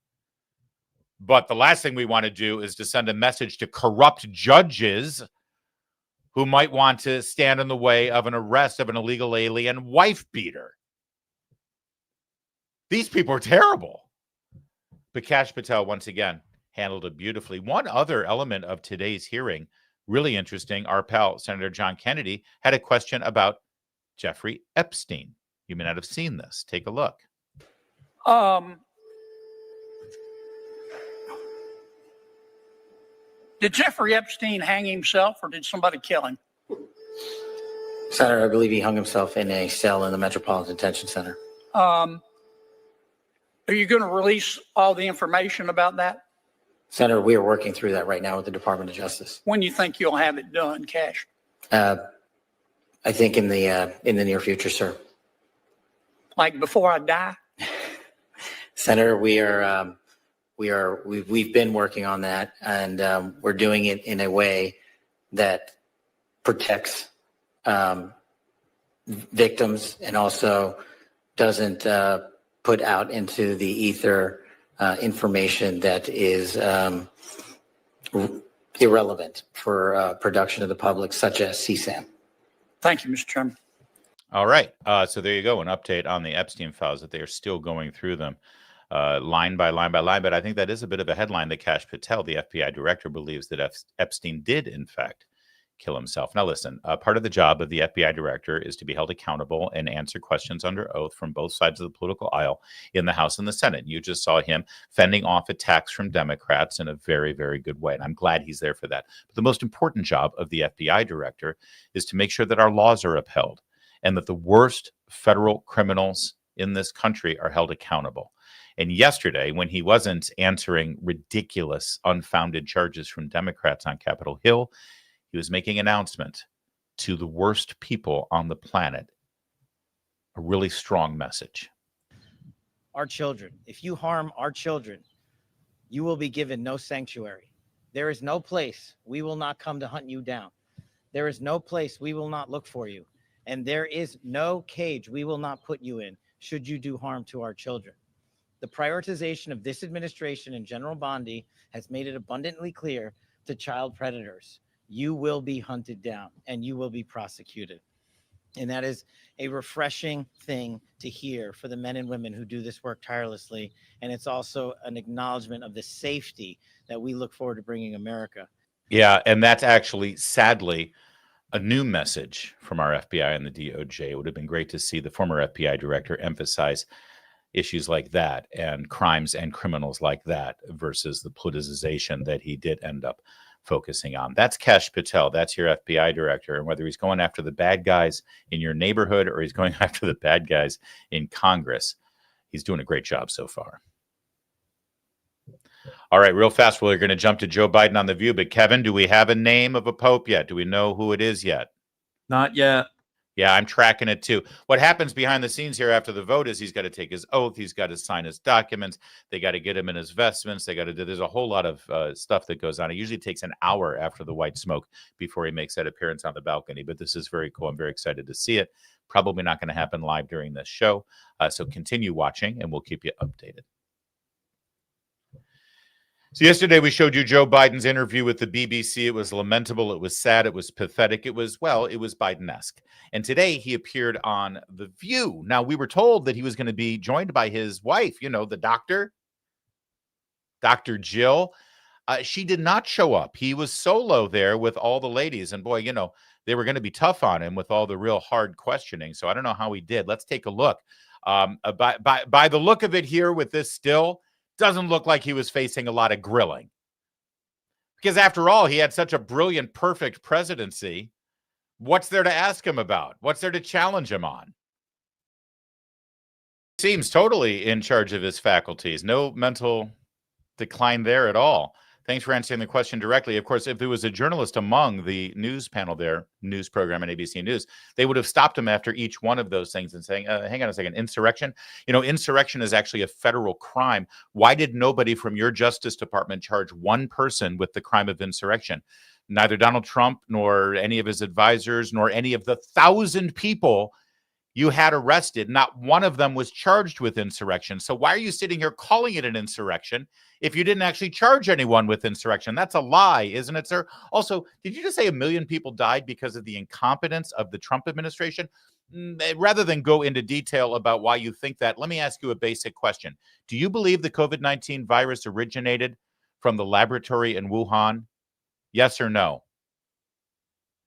But the last thing we want to do is to send a message to corrupt judges who might want to stand in the way of an arrest of an illegal alien wife beater. These people are terrible. But Kash Patel, once again, handled it beautifully. One other element of today's hearing, really interesting, our pal, Senator John Kennedy, had a question about Jeffrey Epstein. You may not have seen this. Take a look. Did Jeffrey Epstein hang himself or did somebody kill him? Senator, I believe he hung himself in a cell in the Metropolitan Detention Center. Are you going to release all the information about that? Senator, we are working through that right now with the Department of Justice. When you think you'll have it done, Kash? I think in the near future, sir. Like before I die? Senator, we've been working on that, and we're doing it in a way that protects victims and also doesn't put out into the ether information that is irrelevant for production of the public, such as CSAM. Thank you, Mr. Chairman. All right. So there you go. An update on the Epstein files, that they are still going through them line by line by line. But I think that is a bit of a headline that Kash Patel, the FBI director, believes that Epstein did, in fact, kill himself. Now, listen, part of the job of the FBI director is to be held accountable and answer questions under oath from both sides of the political aisle in the House and the Senate. You just saw him fending off attacks from Democrats in a very, very good way. And I'm glad he's there for that. But the most important job of the FBI director is to make sure that our laws are upheld and that the worst federal criminals in this country are held accountable. And yesterday, when he wasn't answering ridiculous, unfounded charges from Democrats on Capitol Hill, he was making an announcement to the worst people on the planet. A really strong message. Our children. If you harm our children, you will be given no sanctuary. There is no place we will not come to hunt you down. There is no place we will not look for you. And there is no cage we will not put you in should you do harm to our children. The prioritization of this administration and General Bondi has made it abundantly clear to child predators: you will be hunted down and you will be prosecuted. And that is a refreshing thing to hear for the men and women who do this work tirelessly. And it's also an acknowledgement of the safety that we look forward to bringing America. Yeah, and that's actually, sadly, a new message from our FBI and the DOJ. It would have been great to see the former FBI director emphasize issues like that and crimes and criminals like that versus the politicization that he did end up focusing on. That's Kash Patel. That's your FBI director. And whether he's going after the bad guys in your neighborhood or he's going after the bad guys in Congress, he's doing a great job so far. All right, real fast, we're going to jump to Joe Biden on The View. But Kevin, do we have a name of a pope yet? Do we know who it is yet? Not yet. Yeah, I'm tracking it too. What happens behind the scenes here after the vote is he's got to take his oath. He's got to sign his documents. They got to get him in his vestments. They got to do, there's a whole lot of stuff that goes on. It usually takes an hour after the white smoke before he makes that appearance on the balcony. But this is very cool. I'm very excited to see it. Probably not going to happen live during this show. So continue watching and we'll keep you updated. So yesterday we showed you Joe Biden's interview with the BBC. It was lamentable. It was sad. It was pathetic. It was Biden-esque. And today he appeared on The View. Now, we were told that he was going to be joined by his wife, you know, the doctor, Dr. Jill. She did not show up. He was solo there with all the ladies. And boy, you know, they were going to be tough on him with all the real hard questioning. So I don't know how he did. Let's take a look. By the look of it here with this still, doesn't look like he was facing a lot of grilling. Because after all, he had such a brilliant, perfect presidency. What's there to ask him about? What's there to challenge him on? Seems totally in charge of his faculties. No mental decline there at all. Thanks for answering the question directly. Of course, if there was a journalist among the news panel there, news program and ABC News, they would have stopped him after each one of those things and saying, hang on a second, insurrection? You know, insurrection is actually a federal crime. Why did nobody from your Justice Department charge one person with the crime of insurrection? Neither Donald Trump nor any of his advisors nor any of the 1,000 people you had arrested, not one of them was charged with insurrection. So why are you sitting here calling it an insurrection if you didn't actually charge anyone with insurrection? That's a lie, isn't it, sir? Also, did you just say 1 million people died because of the incompetence of the Trump administration? Rather than go into detail about why you think that, let me ask you a basic question. Do you believe the COVID-19 virus originated from the laboratory in Wuhan? Yes or no?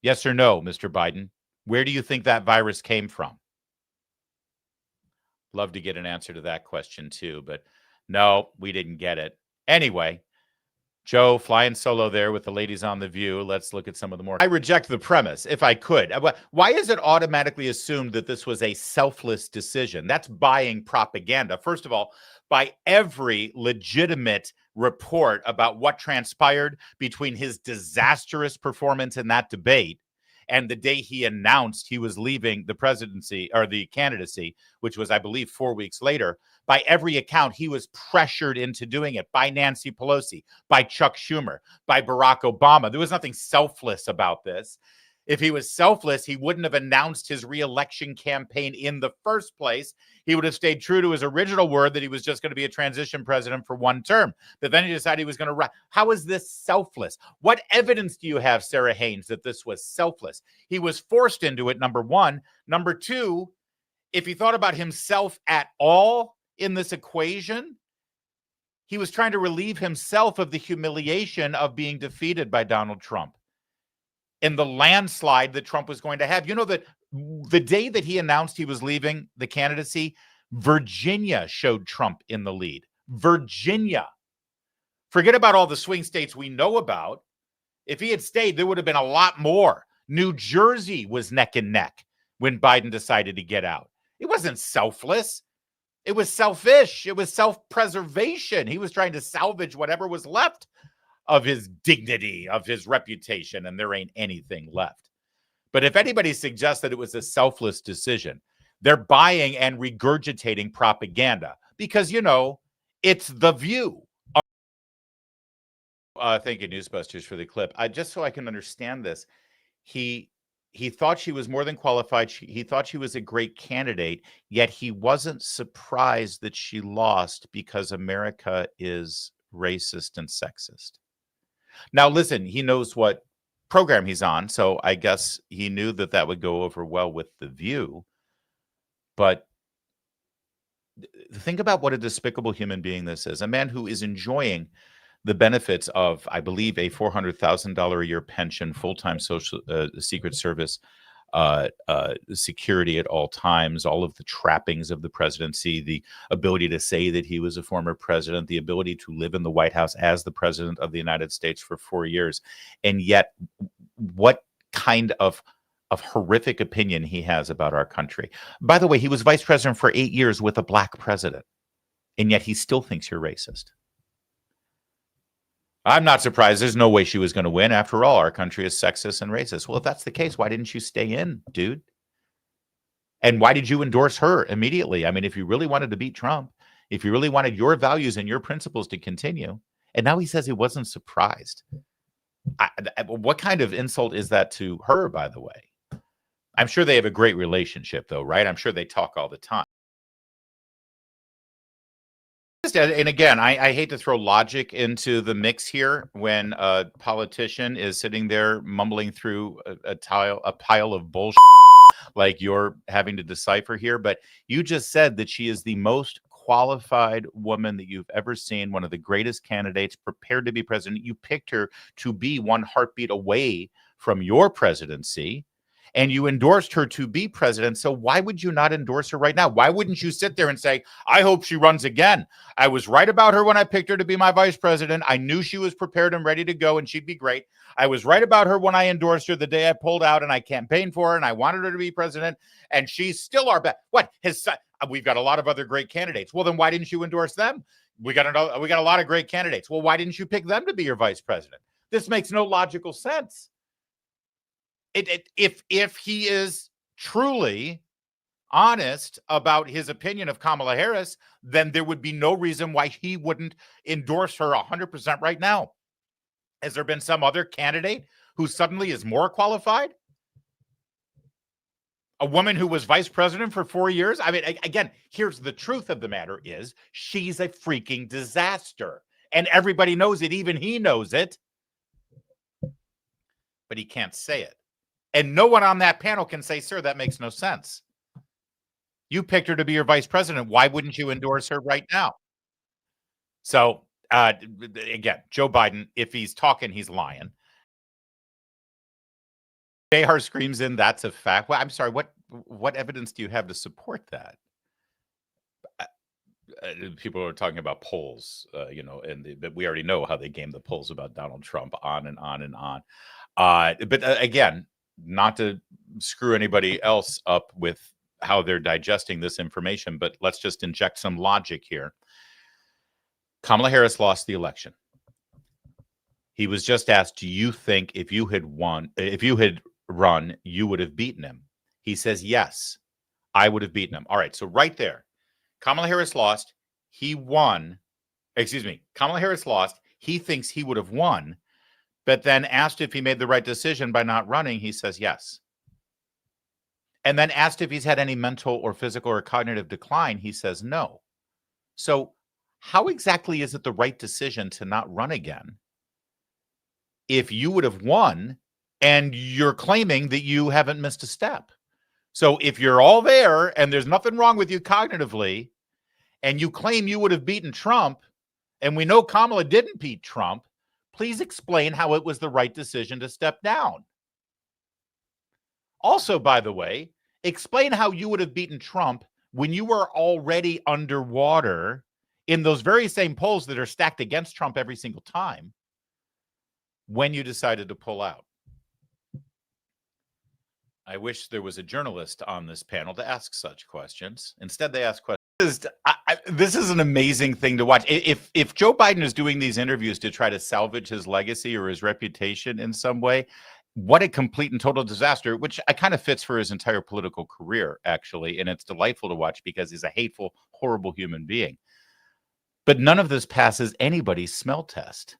Yes or no, Mr. Biden? Where do you think that virus came from? Love to get an answer to that question too, but no, we didn't get it. Anyway, Joe flying solo there with the ladies on The View. Let's look at some of the more. I reject the premise, if I could. Why is it automatically assumed that this was a selfless decision? That's buying propaganda. First of all, by every legitimate report about what transpired between his disastrous performance in that debate and the day he announced he was leaving the presidency or the candidacy, which was, I believe, 4 weeks later, by every account, he was pressured into doing it by Nancy Pelosi, by Chuck Schumer, by Barack Obama. There was nothing selfless about this. If he was selfless, he wouldn't have announced his reelection campaign in the first place. He would have stayed true to his original word that he was just going to be a transition president for one term. But then he decided he was going to run. How is this selfless? What evidence do you have, Sarah Haynes, that this was selfless? He was forced into it, number one. Number two, if he thought about himself at all in this equation, he was trying to relieve himself of the humiliation of being defeated by Donald Trump in the landslide that Trump was going to have. You know that the day that he announced he was leaving the candidacy, Virginia showed Trump in the lead. Virginia. Forget about all the swing states we know about. If he had stayed, there would have been a lot more. New Jersey was neck and neck when Biden decided to get out. It wasn't selfless. It was selfish. It was self-preservation. He was trying to salvage whatever was left of his dignity, of his reputation, and there ain't anything left. But if anybody suggests that it was a selfless decision, they're buying and regurgitating propaganda because, you know, it's The View. Thank you, Newsbusters, for the clip. Just so I can understand this, he thought she was more than qualified. He thought she was a great candidate, yet he wasn't surprised that she lost because America is racist and sexist. Now, listen, he knows what program he's on, so I guess he knew that that would go over well with The View. But think about what a despicable human being this is. A man who is enjoying the benefits of, I believe, a $400,000 a year pension, full-time social Secret Service security at all times, all of the trappings of the presidency, the ability to say that he was a former president, the ability to live in the White House as the president of the United States for 4 years. And yet, what kind of horrific opinion he has about our country. By the way, he was vice president for 8 years with a black president, and yet he still thinks you're racist. I'm not surprised. There's no way she was going to win. After all, our country is sexist and racist. Well, if that's the case, why didn't you stay in, dude? And why did you endorse her immediately? I mean, if you really wanted to beat Trump, if you really wanted your values and your principles to continue, and now he says he wasn't surprised. What kind of insult is that to her, by the way? I'm sure they have a great relationship, though, right? I'm sure they talk all the time. And again, I hate to throw logic into the mix here when a politician is sitting there mumbling through a pile of bullshit like you're having to decipher here. But you just said that she is the most qualified woman that you've ever seen, one of the greatest candidates prepared to be president. You picked her to be one heartbeat away from your presidency, and you endorsed her to be president. So why would you not endorse her right now? Why wouldn't you sit there and say, I hope she runs again? I was right about her when I picked her to be my vice president. I knew she was prepared and ready to go, and she'd be great. I was right about her when I endorsed her the day I pulled out and I campaigned for her and I wanted her to be president, and she's still our best. What? We've got a lot of other great candidates. Well, then why didn't you endorse them? We got a lot of great candidates. Well, why didn't you pick them to be your vice president? This makes no logical sense. If he is truly honest about his opinion of Kamala Harris, then there would be no reason why he wouldn't endorse her 100% right now. Has there been some other candidate who suddenly is more qualified? A woman who was vice president for 4 years? I mean, again, here's the truth of the matter is she's a freaking disaster. And everybody knows it. Even he knows it. But he can't say it. And no one on that panel can say, sir, that makes no sense. You picked her to be your vice president. Why wouldn't you endorse her right now? So, again, Joe Biden, if he's talking, he's lying. Behar screams in, that's a fact. Well, I'm sorry, what evidence do you have to support that? People are talking about polls, but we already know how they game the polls about Donald Trump, on and on and on. But again, not to screw anybody else up with how they're digesting this information, but let's just inject some logic here. Kamala Harris lost the election. He was just asked, do you think if you had run, you would have beaten him? He says, yes, I would have beaten him. All right, so right there, Kamala Harris lost. He won. Excuse me. Kamala Harris lost. He thinks he would have won But then asked if he made the right decision by not running, he says yes. And then asked if he's had any mental or physical or cognitive decline, he says no. So how exactly is it the right decision to not run again if you would have won and you're claiming that you haven't missed a step? So if you're all there and there's nothing wrong with you cognitively and you claim you would have beaten Trump, and we know Kamala didn't beat Trump, please explain how it was the right decision to step down. Also, by the way, explain how you would have beaten Trump when you were already underwater in those very same polls that are stacked against Trump every single time when you decided to pull out. I wish there was a journalist on this panel to ask such questions. Instead, they ask questions. This is an amazing thing to watch. If Joe Biden is doing these interviews to try to salvage his legacy or his reputation in some way, what a complete and total disaster, which I kind of fits for his entire political career, actually. And it's delightful to watch because he's a hateful, horrible human being. But none of this passes anybody's smell test.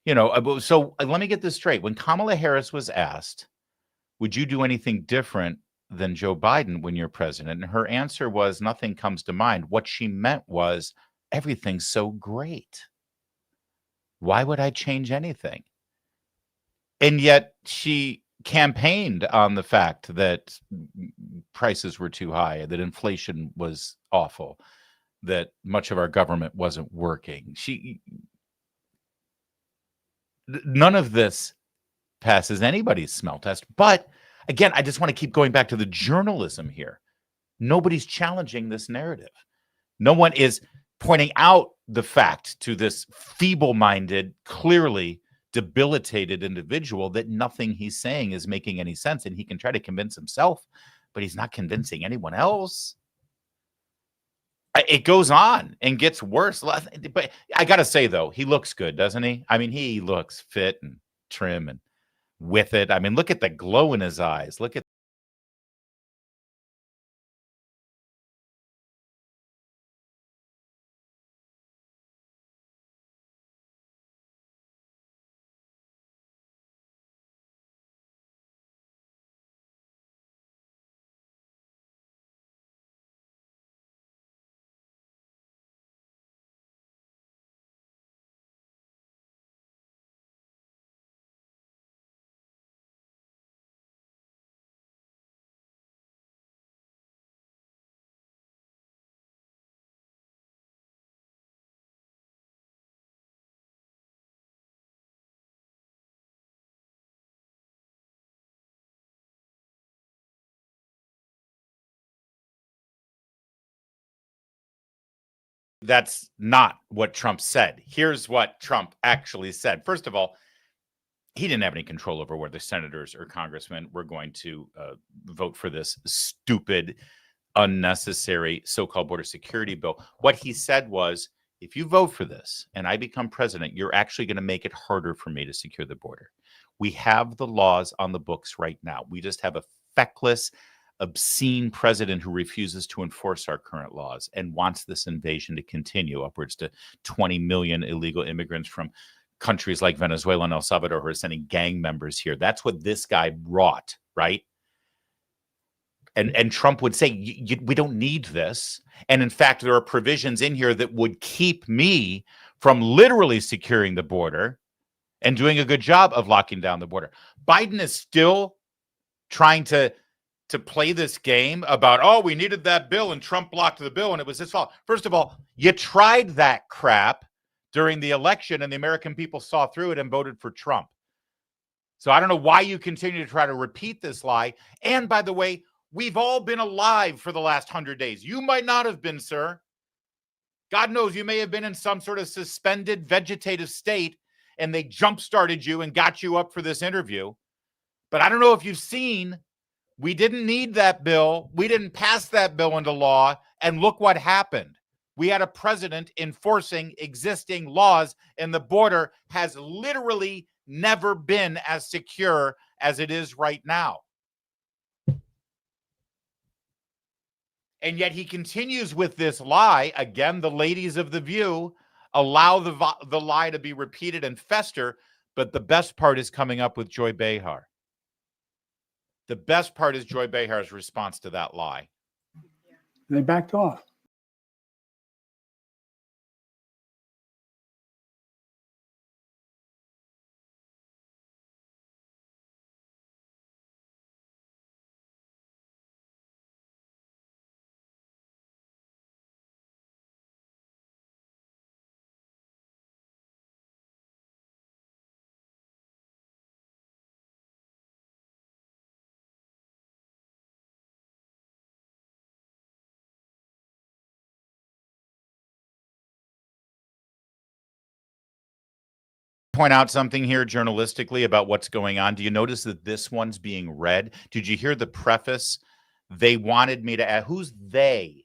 You know, so let me get this straight. When Kamala Harris was asked, would you do anything different than Joe Biden when you're president? And her answer was, nothing comes to mind. What she meant was, everything's so great. Why would I change anything? And yet she campaigned on the fact that prices were too high, that inflation was awful, that much of our government wasn't working. None of this passes anybody's smell test. But again, I just want to keep going back to the journalism here. Nobody's challenging this narrative. No one is pointing out the fact to this feeble-minded, clearly debilitated individual that nothing he's saying is making any sense. And he can try to convince himself, but he's not convincing anyone else. It goes on and gets worse. But I got to say, though, he looks good, doesn't he? I mean, he looks fit and trim and with it. I mean, look at the glow in his eyes. Look at that's not what Trump said. Here's what Trump actually said. First of all, he didn't have any control over whether senators or congressmen were going to vote for this stupid, unnecessary so-called border security bill. What he said was, if you vote for this and I become president, you're actually going to make it harder for me to secure the border. We have the laws on the books right now. We just have a feckless, obscene president who refuses to enforce our current laws and wants this invasion to continue, upwards to 20 million illegal immigrants from countries like Venezuela and El Salvador who are sending gang members here. That's what this guy wrought, right? And Trump would say, we don't need this. And in fact, there are provisions in here that would keep me from literally securing the border and doing a good job of locking down the border. Biden is still trying to play this game about, oh, we needed that bill and Trump blocked the bill and it was his fault. First of all, you tried that crap during the election and the American people saw through it and voted for Trump. So I don't know why you continue to try to repeat this lie. And by the way, we've all been alive for the last 100 days. You might not have been, sir. God knows you may have been in some sort of suspended vegetative state and they jump-started you and got you up for this interview. But I don't know if you've seen, we didn't need that bill. We didn't pass that bill into law. And look what happened. We had a president enforcing existing laws, and the border has literally never been as secure as it is right now. And yet he continues with this lie. Again, the ladies of The View allow the lie to be repeated and fester. But the best part is coming up with Joy Behar. The best part is Joy Behar's response to that lie. They backed off. Point out something here journalistically about what's going on. Do you notice that this one's being read? Did you hear the preface? They wanted me to ask. Who's they?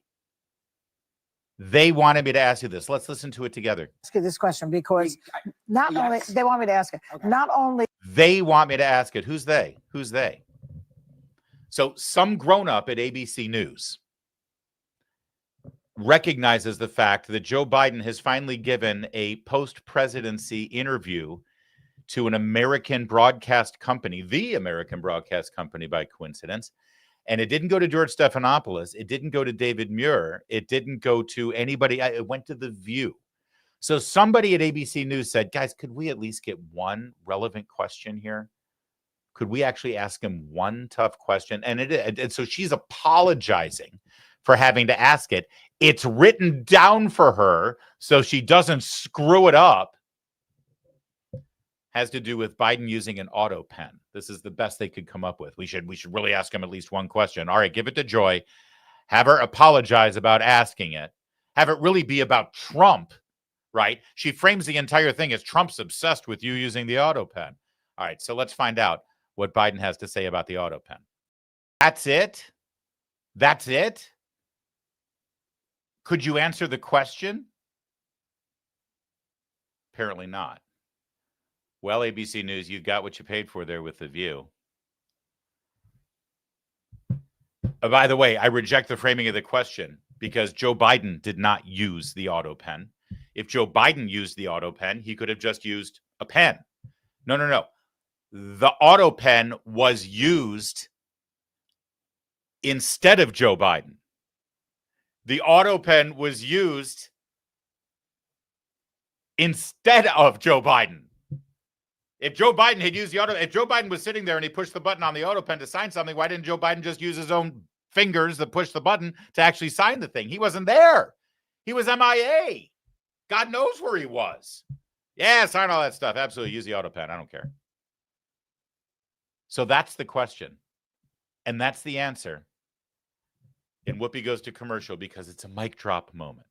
They wanted me to ask you this. Let's listen to it together. Ask you this question because not only they want me to ask it, not only They want me to ask it. Who's they? Who's they? So some grown-up at ABC News recognizes the fact that Joe Biden has finally given a post-presidency interview to an American broadcast company, the American broadcast company by coincidence. And it didn't go to George Stephanopoulos. It didn't go to David Muir. It didn't go to anybody. It went to The View. So somebody at ABC News said, guys, could we at least get one relevant question here? Could we actually ask him one tough question? And so she's apologizing for having to ask it. It's written down for her so she doesn't screw it up. Has to do with Biden using an auto pen. This is the best they could come up with. We should really ask him at least one question. All right, give it to Joy. Have her apologize about asking it. Have it really be about Trump, right? She frames the entire thing as Trump's obsessed with you using the auto pen. All right, so let's find out what Biden has to say about the auto pen. That's it? That's it? Could you answer the question? Apparently not. Well, ABC News, you got what you paid for there with The View. By the way, I reject the framing of the question because Joe Biden did not use the auto pen. If Joe Biden used the auto pen, he could have just used a pen. No. The auto pen was used instead of Joe Biden. The auto pen was used instead of Joe Biden. If Joe Biden had used if Joe Biden was sitting there and he pushed the button on the auto pen to sign something, why didn't Joe Biden just use his own fingers that pushed the button to actually sign the thing? He wasn't there. He was MIA. God knows where he was. Yeah, sign all that stuff. Absolutely. Use the auto pen. I don't care. So that's the question. And that's the answer. And Whoopi goes to commercial because it's a mic drop moment.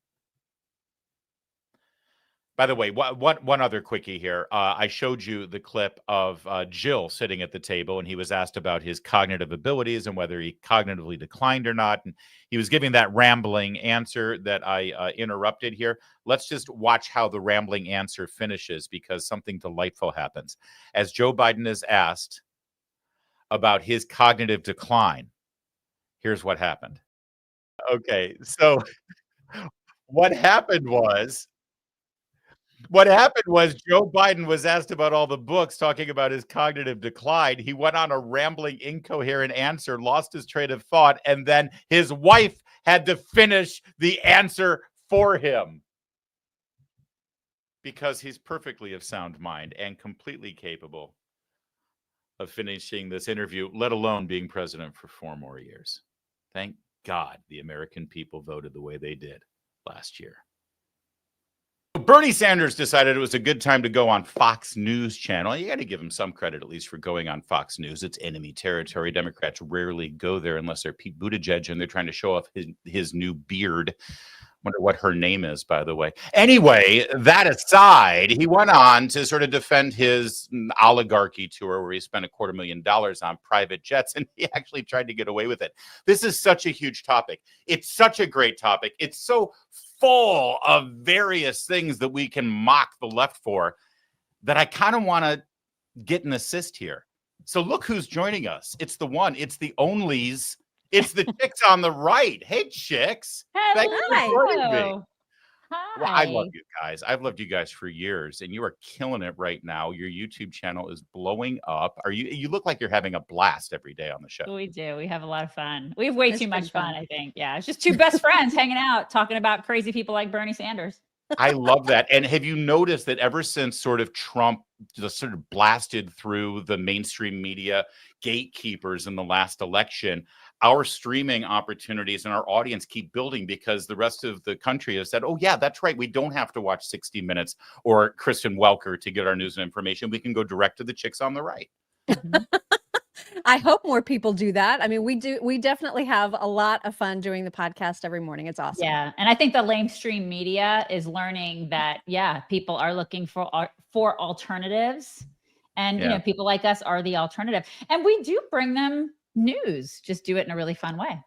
By the way, one other quickie here. I showed you the clip of Jill sitting at the table, and he was asked about his cognitive abilities and whether he cognitively declined or not. And he was giving that rambling answer that I interrupted here. Let's just watch how the rambling answer finishes because something delightful happens. As Joe Biden is asked about his cognitive decline, here's what happened. Okay, so what happened was Joe Biden was asked about all the books talking about his cognitive decline. He went on a rambling, incoherent answer, lost his train of thought, and then his wife had to finish the answer for him because he's perfectly of sound mind and completely capable of finishing this interview, let alone being president for 4 more years. Thank God the American people voted the way they did last year. Bernie Sanders decided it was a good time to go on Fox News channel. You got to give him some credit, at least, for going on Fox News. It's enemy territory. Democrats rarely go there unless they're Pete Buttigieg and they're trying to show off his new beard. Wonder what her name is, by the way. Anyway, that aside, he went on to sort of defend his oligarchy tour where he spent $250,000 on private jets, and he actually tried to get away with it. This is such a huge topic. It's such a great topic. It's so full of various things that we can mock the left for that I kind of want to get an assist here. So look who's joining us. It's the one, it's the onlys. It's the chicks on the right. Hey, chicks. Thanks for joining me. Well, I Hi. love you guys. I've loved you guys for years, and you are killing it right now. Your YouTube channel is blowing up. You look like you're having a blast every day on the show. We do. We have a lot of fun. We have way It's too been much fun, fun. I think. Yeah. It's just two best friends hanging out, talking about crazy people like Bernie Sanders. I love that. And have you noticed that ever since sort of Trump just sort of blasted through the mainstream media gatekeepers in the last election, our streaming opportunities and our audience keep building because the rest of the country has said, oh, yeah, that's right. We don't have to watch 60 Minutes or Kristen Welker to get our news and information. We can go direct to the chicks on the right. I hope more people do that. I mean, we definitely have a lot of fun doing the podcast every morning. It's awesome. Yeah. And I think the lamestream media is learning that, yeah, people are looking for alternatives. And, you know, people like us are the alternative. And we do bring them news, just do it in a really fun way.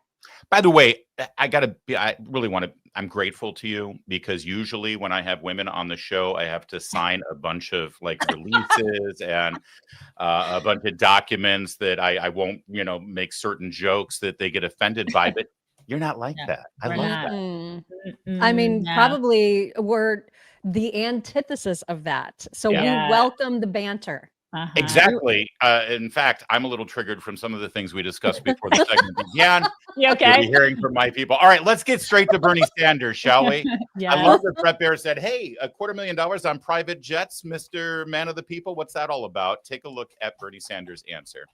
By the way, I'm grateful to you because usually when I have women on the show, I have to sign a bunch of like releases and a bunch of documents that I won't, make certain jokes that they get offended by. But you're not like that. I love that. I mean, probably we're the antithesis of that. So we welcome the banter. Exactly. In fact, I'm a little triggered from some of the things we discussed before the segment began. You okay? You'll be hearing from my people. All right, let's get straight to Bernie Sanders, shall we? Yes. I love that Brett Baer said, hey, $250,000 on private jets, Mr. Man of the People. What's that all about? Take a look at Bernie Sanders' answer.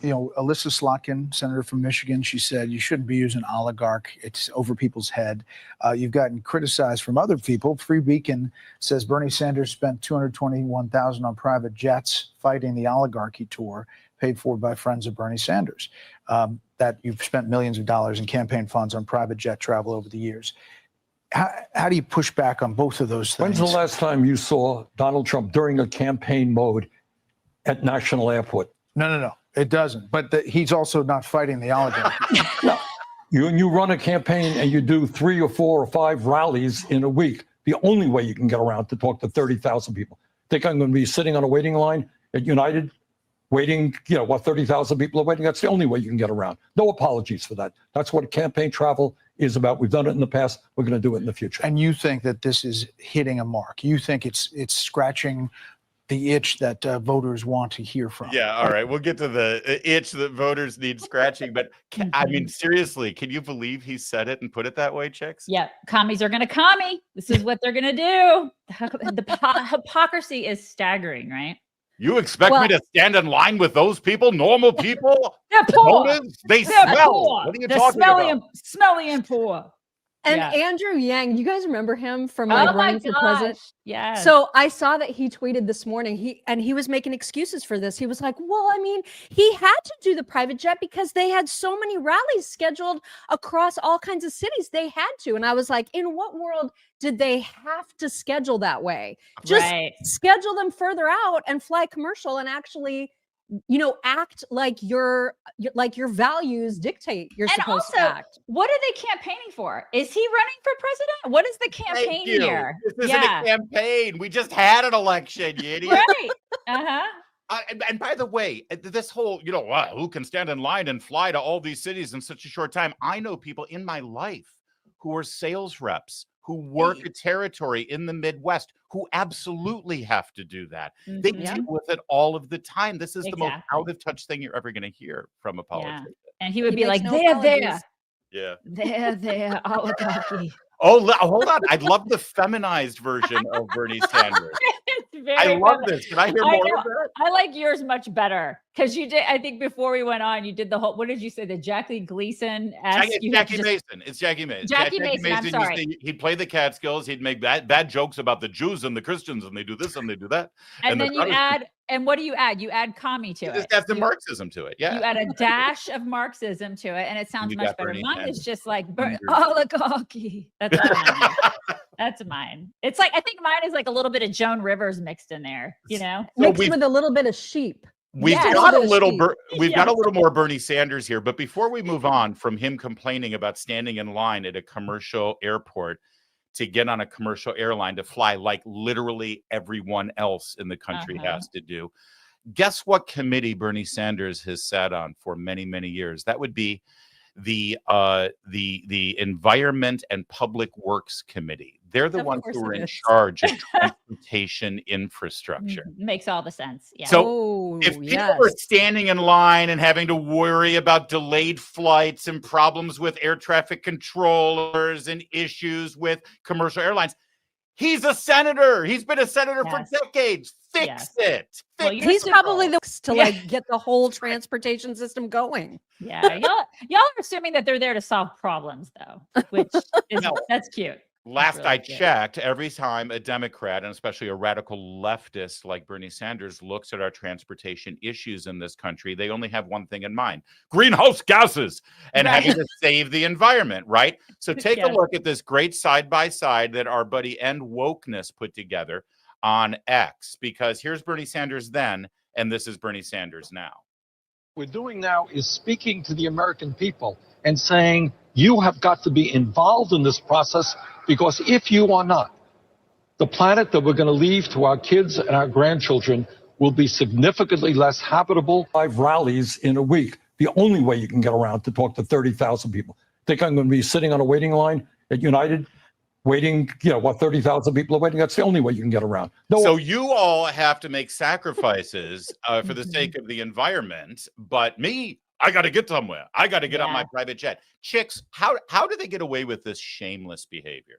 Alyssa Slotkin, senator from Michigan, she said you shouldn't be using oligarch. It's over people's head. You've gotten criticized from other people. Free Beacon says Bernie Sanders spent $221,000 on private jets fighting the oligarchy tour paid for by friends of Bernie Sanders. That you've spent millions of dollars in campaign funds on private jet travel over the years. How do you push back on both of those things? When's the last time you saw Donald Trump during a campaign mode at National Airport? No. It doesn't. But he's also not fighting the oligarchy. No. You run a campaign and you do 3 or 4 or 5 rallies in a week. The only way you can get around to talk to 30,000 people. Think I'm going to be sitting on a waiting line at United waiting, 30,000 people are waiting. That's the only way you can get around. No apologies for that. That's what campaign travel is about. We've done it in the past. We're going to do it in the future. And you think that this is hitting a mark? You think it's scratching the itch that voters want to hear from? Yeah, all right. We'll get to the itch that voters need scratching. But I mean, seriously, can you believe he said it and put it that way, chicks? Yeah, commies are going to commie. This is what they're going to do. The hypocrisy is staggering, right? You expect me to stand in line with those people, normal people? They're poor. Motives? They They're smell. poor. What are you They're talking about? Smelly and poor. And Yeah. Andrew Yang, you guys remember him from Oh my running for president? gosh, yes. So I saw that he tweeted this morning. He was making excuses for this. He was like, "Well, I mean, he had to do the private jet because they had so many rallies scheduled across all kinds of cities. They had to." And I was like, "In what world did they have to schedule that way? Just schedule them further out and fly commercial and actually." Act like your values dictate you're supposed to act. What are they campaigning for? Is he running for president? What is the campaign here? This isn't a campaign. We just had an election, you idiot. Right. And by the way, this whole, who can stand in line and fly to all these cities in such a short time? I know people in my life who are sales reps, who work a territory in the Midwest, who absolutely have to do that. They deal with it all of the time. This is the most out of touch thing you're ever going to hear from a politician. And he would be like, there. Yeah. There, oligarchy. Oh, hold on. I'd love the feminized version of Bernie Sanders. I love this. Can I hear more of that? I like yours much better because you did. I think before we went on, you did the whole. What did you say? The Jackie Gleason. Jackie Mason. It's Jackie Mason. Jackie Mason. I'm sorry. He'd play the Catskills. He'd make bad jokes about the Jews and the Christians, and they do this and they do that. And then you add. And what do you add? You add commie to it. That's the Marxism to it. Yeah. You add a dash of Marxism to it, and it sounds much better. Mine is just like oligarchy. That's mine. That's mine. It's like I think mine is like a little bit of Joan Rivers mixed in there. Mixed with a little bit of sheep. We've got a little. We've got a little more Bernie Sanders here. But before we move on from him complaining about standing in line at a commercial airport to get on a commercial airline to fly like literally everyone else in the country has to do. Guess what committee Bernie Sanders has sat on for many, many years? That would be the Environment and Public Works Committee. They're the Of ones course who are it in is. charge of transportation infrastructure. Makes all the sense. Yeah. So if people are standing in line and having to worry about delayed flights and problems with air traffic controllers and issues with commercial airlines, he's a senator. He's been a senator for decades. Fix it. Well, Fix He's it. probably the to like get the whole transportation system going. Yeah, y'all are assuming that they're there to solve problems, though, which is that's cute. Last really I cute. checked, every time a Democrat, and especially a radical leftist like Bernie Sanders, looks at our transportation issues in this country, they only have one thing in mind: greenhouse gases and having to save the environment, right? So take a look at this great side-by-side that our buddy End Wokeness put together on X, because here's Bernie Sanders then, and this is Bernie Sanders now. We're doing now is speaking to the American people and saying, you have got to be involved in this process, because if you are not, the planet that we're going to leave to our kids and our grandchildren will be significantly less habitable. 5 rallies in a week, the only way you can get around to talk to 30,000 people. Think I'm going to be sitting on a waiting line at United waiting, 30,000 people are waiting? That's the only way you can get around. So you all have to make sacrifices for the sake of the environment, but me, I got to get somewhere. I got to get on my private jet. Chicks, how do they get away with this shameless behavior?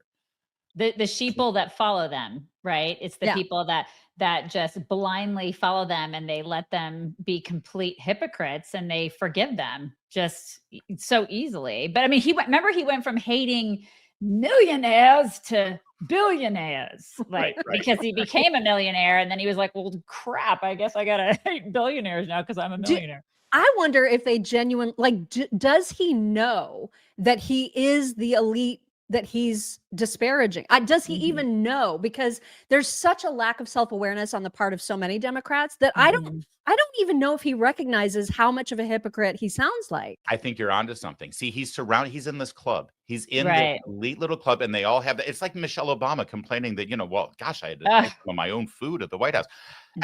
The sheeple that follow them, right? It's the people that just blindly follow them, and they let them be complete hypocrites, and they forgive them just so easily. But I mean, he went from hating millionaires to billionaires, like because he became a millionaire, and then he was like, well, crap, I guess I gotta hate billionaires now because I'm a millionaire. I wonder if they does he know that he is the elite that he's disparaging? Does he even know? Because there's such a lack of self-awareness on the part of so many Democrats that I don't even know if he recognizes how much of a hypocrite he sounds like. I think you're onto something. See, he's surrounded. He's in this club. He's in this elite little club, and they all have that. It's like Michelle Obama complaining that, well, gosh, I had to buy some of my own food at the White House.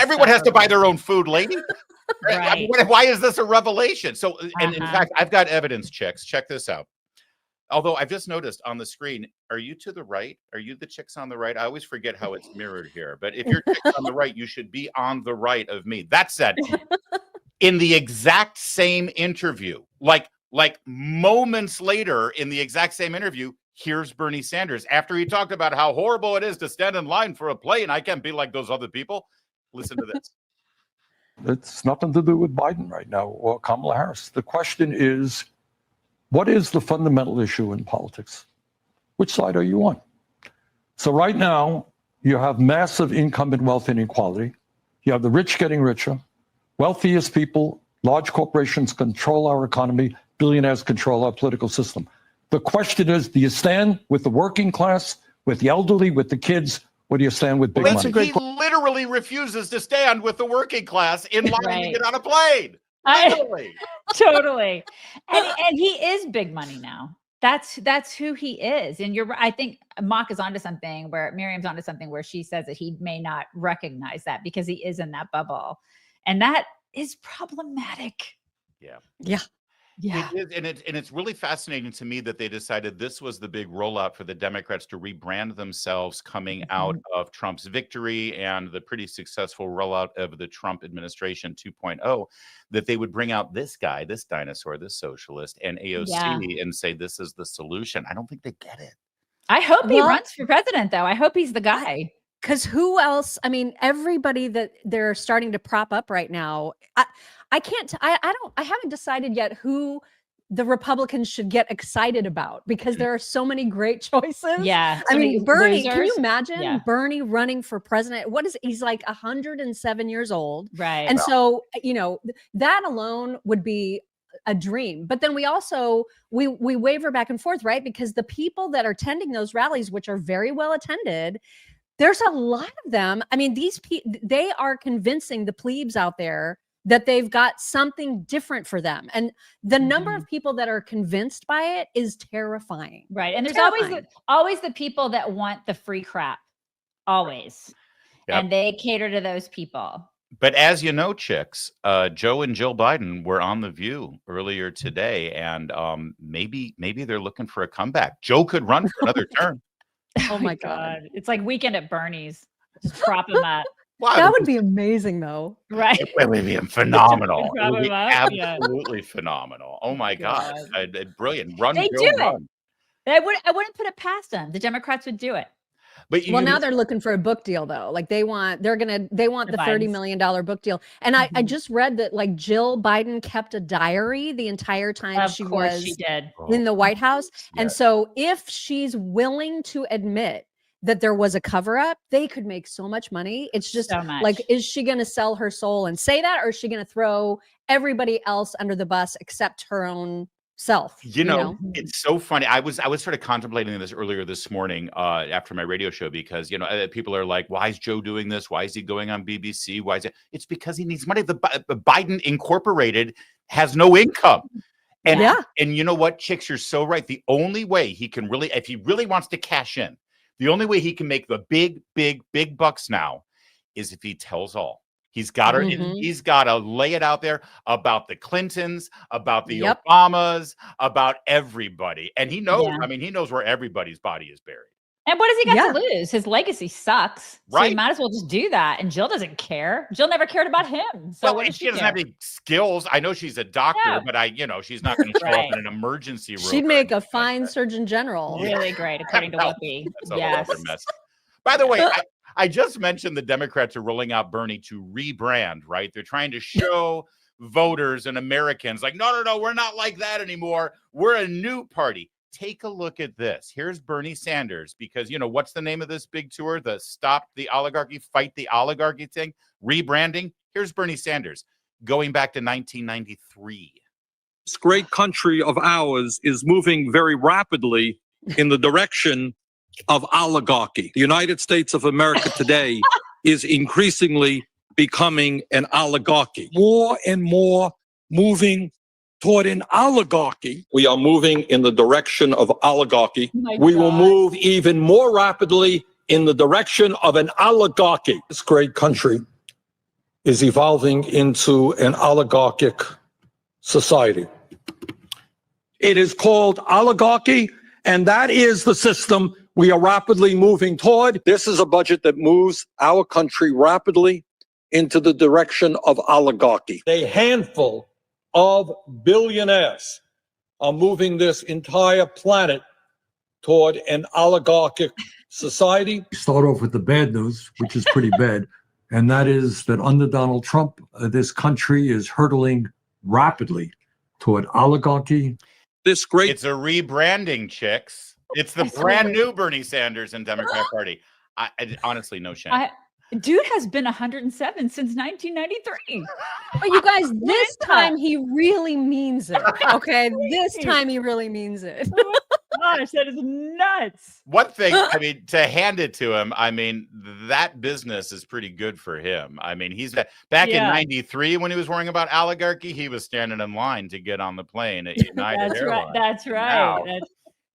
Everyone has to buy their own food, lady. I mean, why is this a revelation? So, and in fact, I've got evidence, chicks. Check this out. Although I've just noticed on the screen, are you to the right? Are you the chicks on the right? I always forget how it's mirrored here. But if you're chicks on the right, you should be on the right of me. That said, in the exact same interview, like moments later in the exact same interview, here's Bernie Sanders. After he talked about how horrible it is to stand in line for a plane, I can't be like those other people. Listen to this. It's nothing to do with Biden right now or Kamala Harris. The question is, what is the fundamental issue in politics? Which side are you on? So right now, you have massive income and wealth inequality. You have the rich getting richer. Wealthiest people, large corporations control our economy. Billionaires control our political system. The question is, do you stand with the working class, with the elderly, with the kids, or do you stand with big money? He literally refuses to stand with the working class in line to get on a plane. Totally. And he is big money now. That's who he is. And I think Mock is onto something where Miriam's onto something where she says that he may not recognize that because he is in that bubble. And that is problematic. Yeah. Yeah. It is, and it's really fascinating to me that they decided this was the big rollout for the Democrats to rebrand themselves coming out of Trump's victory and the pretty successful rollout of the Trump administration 2.0, that they would bring out this guy, this dinosaur, this socialist, and AOC and say this is the solution. I don't think they get it. I hope he runs for president, though. I hope he's the guy. Because who else? I mean, everybody that they're starting to prop up right now. I haven't decided yet who the Republicans should get excited about, because there are so many great choices. Yeah. I mean, Bernie, can you losers. imagine Bernie running for president? He's like 107 years old. Right. And so, that alone would be a dream. But then we also, we waver back and forth, right? Because the people that are attending those rallies, which are very well attended, there's a lot of them. I mean, they are convincing the plebes out there that they've got something different for them. And the number of people that are convinced by it is terrifying. Right. And there's terrifying. always the people that want the free crap. Always. Yep. And they cater to those people. But as you know, chicks, Joe and Jill Biden were on The View earlier today, and maybe they're looking for a comeback. Joe could run for another term. Oh my God. It's like Weekend at Bernie's. Just prop him up. That would be amazing, though. Right. It would be phenomenal. It Prop would be him up, yeah. absolutely phenomenal. Oh my God. Brilliant. Run, They Joe, do it. run. I wouldn't put it past them. The Democrats would do it. But Well, now they're looking for a book deal though. Like they want the $30 million book deal. And I just read that like Jill Biden kept a diary the entire time Of she course was she did. in the White House. And Yes. so if she's willing to admit that there was a cover up, they could make so much money. It's just So much. like, is she going to sell her soul and say that, or is she going to throw everybody else under the bus except her own self? You know, it's so funny. I was sort of contemplating this earlier this morning after my radio show because, people are like, why is Joe doing this? Why is he going on BBC? Why is it? It's because he needs money. The Biden Incorporated has no income. And, and you know what, chicks, you're so right. The only way he can really, if he really wants to cash in, the only way he can make the big bucks now is if he tells all. He's got to he's got to lay it out there about the Clintons, about the Obamas, about everybody. And he knows, I mean, he knows where everybody's body is buried. And what does he got to lose? His legacy sucks. So Right. he might as well just do that. And Jill doesn't care. Jill never cared about him. So what and does she doesn't have any skills. I know she's a doctor, but she's not going to show up in an emergency room. She'd make a fine surgeon general. Really great, according to Whoopi. That's a whole other mess. By the way, I just mentioned the Democrats are rolling out Bernie to rebrand, right? They're trying to show voters and Americans like, no, we're not like that anymore. We're a new party. Take a look at this. Here's Bernie Sanders, because, what's the name of this big tour? The Stop the Oligarchy, Fight the Oligarchy thing, rebranding. Here's Bernie Sanders going back to 1993. This great country of ours is moving very rapidly in the direction of oligarchy. The United States of America today is increasingly becoming an oligarchy. More and more moving toward an oligarchy. We are moving in the direction of oligarchy. We will move even more rapidly in the direction of an oligarchy. This great country is evolving into an oligarchic society. It is called oligarchy, and that is the system we are rapidly moving toward. This is a budget that moves our country rapidly into the direction of oligarchy. A handful of billionaires are moving this entire planet toward an oligarchic society. Start off with the bad news, which is pretty bad, and that is that under Donald Trump, this country is hurtling rapidly toward oligarchy. It's a rebranding, chicks. It's the brand new Bernie Sanders and Democrat Party. I honestly, no shame. Dude has been 107 since 1993. But you guys, this time he really means it. Okay, this time he really means it. Gosh, that is nuts. One thing, I mean, to hand it to him, I mean, that business is pretty good for him. I mean, he's back in 93 when he was worrying about oligarchy, he was standing in line to get on the plane at United Airlines. That's right. Now,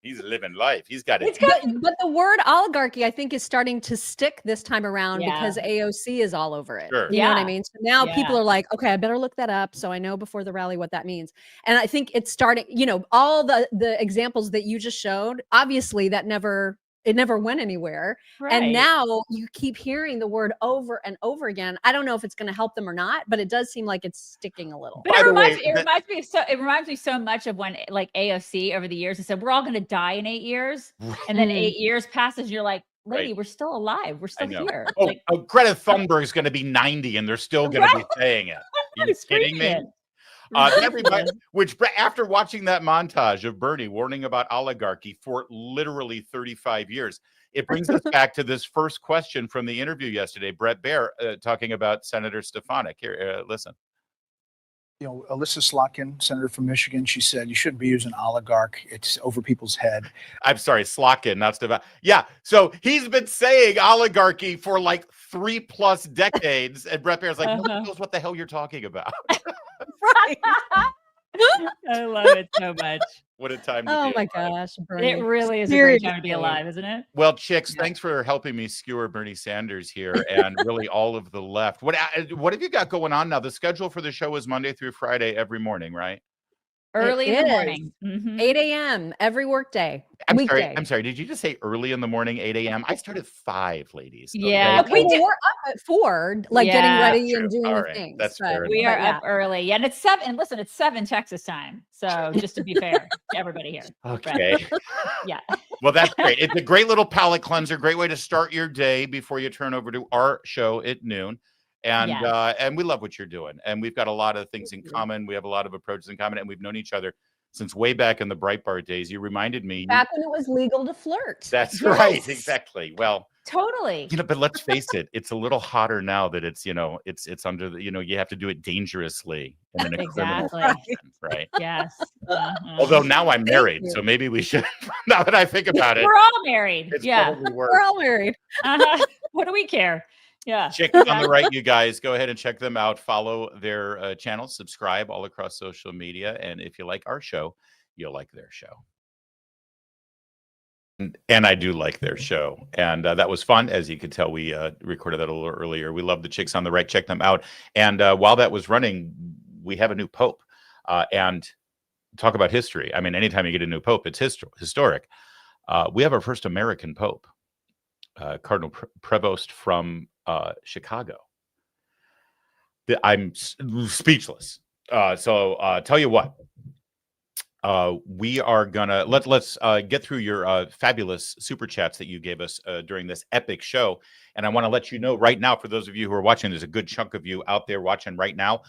he's living life. He's got it. But the word oligarchy, I think, is starting to stick this time around because AOC is all over it. Sure. You know what I mean? So now people are like, okay, I better look that up so I know before the rally what that means. And I think it's starting, all the examples that you just showed, obviously that never went anywhere. Right. And now you keep hearing the word over and over again. I don't know if it's going to help them or not, but it does seem like it's sticking a little. But it reminds me so much of when like AOC over the years has said, we're all going to die in 8 years. And then 8 years passes. And you're like, lady, we're still alive. We're still here. Greta Thunberg's going to be 90 and they're still going to be saying it. Are you kidding me? Everybody, which after watching that montage of Bernie warning about oligarchy for literally 35 years, it brings us back to this first question from the interview yesterday. Brett Baer talking about Senator Stefanik. Here, listen. Alyssa Slotkin, senator from Michigan, she said, you shouldn't be using oligarch. It's over people's head. I'm sorry, Slotkin, not Stefanik. Yeah, so he's been saying oligarchy for like 3+ decades. And Brett Baer's like, nobody knows what the hell you're talking about. Right. I love it so much. What a time to Oh be my alive. gosh, Bernie. It really is a great time to be Seriously. alive, isn't it? Well, chicks, thanks for helping me skewer Bernie Sanders here and really all of the left. What have you got going on now? The schedule for the show is Monday through Friday every morning, right? Early in It the is. morning. Mhm. 8 a.m. every workday. I'm Weekday. sorry. Did you just say early in the morning, 8 a.m.? I start at 5, ladies. Yeah, okay? Okay, well, we're up at 4, like getting Yeah. ready True. and doing All the right. things. That's but, fair We enough. are but yeah. up early. Yeah, and it's 7. And listen, it's 7 Texas time. So just to be fair to everybody here. Okay. Yeah. Well, that's great. It's a great little palate cleanser, great way to start your day before you turn over to our show at noon. And Yes. and we love what you're doing. And we've got a lot of things in common. We have a lot of approaches in common, and we've known each other since way back in the Breitbart days. You reminded me. Back when it was legal to flirt. That's Yes. right. Exactly. Well, Totally. but let's face it, it's a little hotter now that it's, it's under the, you have to do it dangerously and in a criminal Exactly. fashion, right? Yes. Although now I'm Thank married, you. so maybe we should, now that I think about it, We're all married. it's Yeah. probably worse. We're all married. What do we care? Yeah. Chicks on the right, you guys, go ahead and check them out. Follow their channels, subscribe all across social media. And if you like our show, you'll like their show. And I do like their show. And that was fun. As you could tell, we recorded that a little earlier. We love the Chicks on the Right. Check them out. And while that was running, we have a new pope. And talk about history. I mean, anytime you get a new pope, it's historic. We have our first American pope, Cardinal Prevost from Chicago. I'm speechless. So tell you what. We are gonna let's get through your fabulous super chats that you gave us during this epic show, and I want to let you know right now, for those of you who are watching, there's a good chunk of you out there watching right now.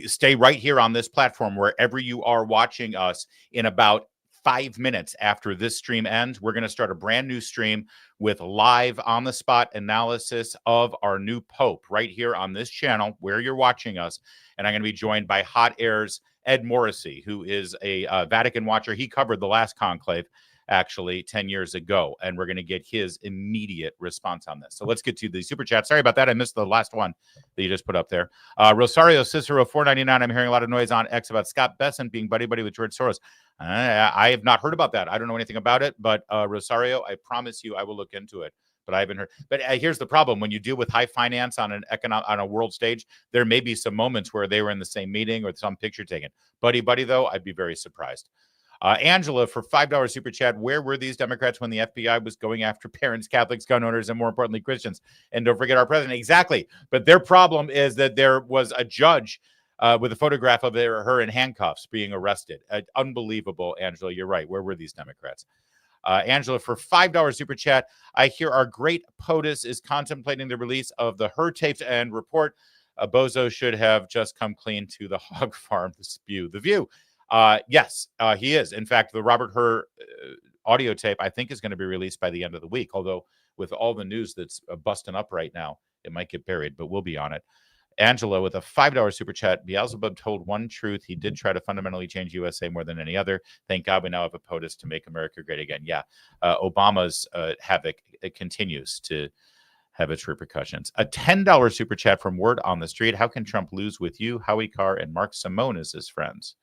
Stay right here on this platform wherever you are watching us. In about 5 minutes after this stream ends, we're going to start a brand new stream with live on the spot analysis of our new pope right here on this channel where you're watching us, and I'm going to be joined by Hot Air's Ed Morrissey, who is a Vatican watcher. He covered the last conclave, actually, 10 years ago, and we're going to get his immediate response on this. So let's get to the super chat. Sorry about that. I missed the last one that you just put up there. Rosario Cicero, $4.99. I'm hearing a lot of noise on X about Scott Bessent being buddy-buddy with George Soros. I have not heard about that. I don't know anything about it, but Rosario, I promise you I will look into it. But I haven't heard. But here's the problem: when you deal with high finance on on a world stage, there may be some moments where they were in the same meeting or some picture taken. Buddy, though, I'd be very surprised. Angela, for $5 super chat, where were these Democrats when the FBI was going after parents, Catholics, gun owners, and more importantly, Christians? And don't forget our president. Exactly. But their problem is that there was a judge with a photograph of her in handcuffs being arrested. Unbelievable, Angela. You're right. Where were these Democrats? Angela, for $5 super chat, I hear our great POTUS is contemplating the release of the her tapes and report. Bozo should have just come clean to the hog farm to spew the view. Yes, he is. In fact, the Robert Hur audio tape, I think, is going to be released by the end of the week. Although with all the news that's busting up right now, it might get buried, but we'll be on it. Angela with a $5 super chat. Beelzebub told one truth. He did try to fundamentally change USA more than any other. Thank God we now have a POTUS to make America great again. Yeah, Obama's havoc, it continues to have its repercussions. A $10 super chat from Word on the Street. How can Trump lose with you, Howie Carr, and Mark Simone as his friends?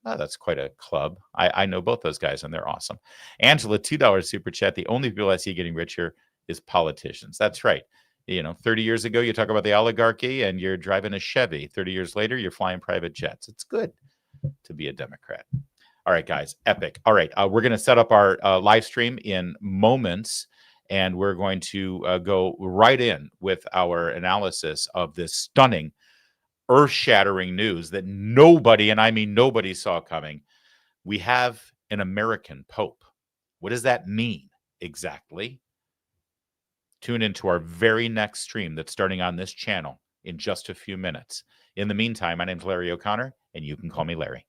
Oh, that's quite a club. I know both those guys, and they're awesome. Angela, $2 super chat. The only people I see getting richer is politicians. That's right. 30 years ago, you talk about the oligarchy and you're driving a Chevy. 30 years later, you're flying private jets. It's good to be a Democrat. All right, guys, epic. All right, we're going to set up our live stream in moments, and we're going to go right in with our analysis of this stunning, earth-shattering news that nobody, and I mean nobody, saw coming. We have an American Pope. What does that mean exactly? Tune into our very next stream that's starting on this channel in just a few minutes. In the meantime, my name's Larry O'Connor, and you can call me Larry.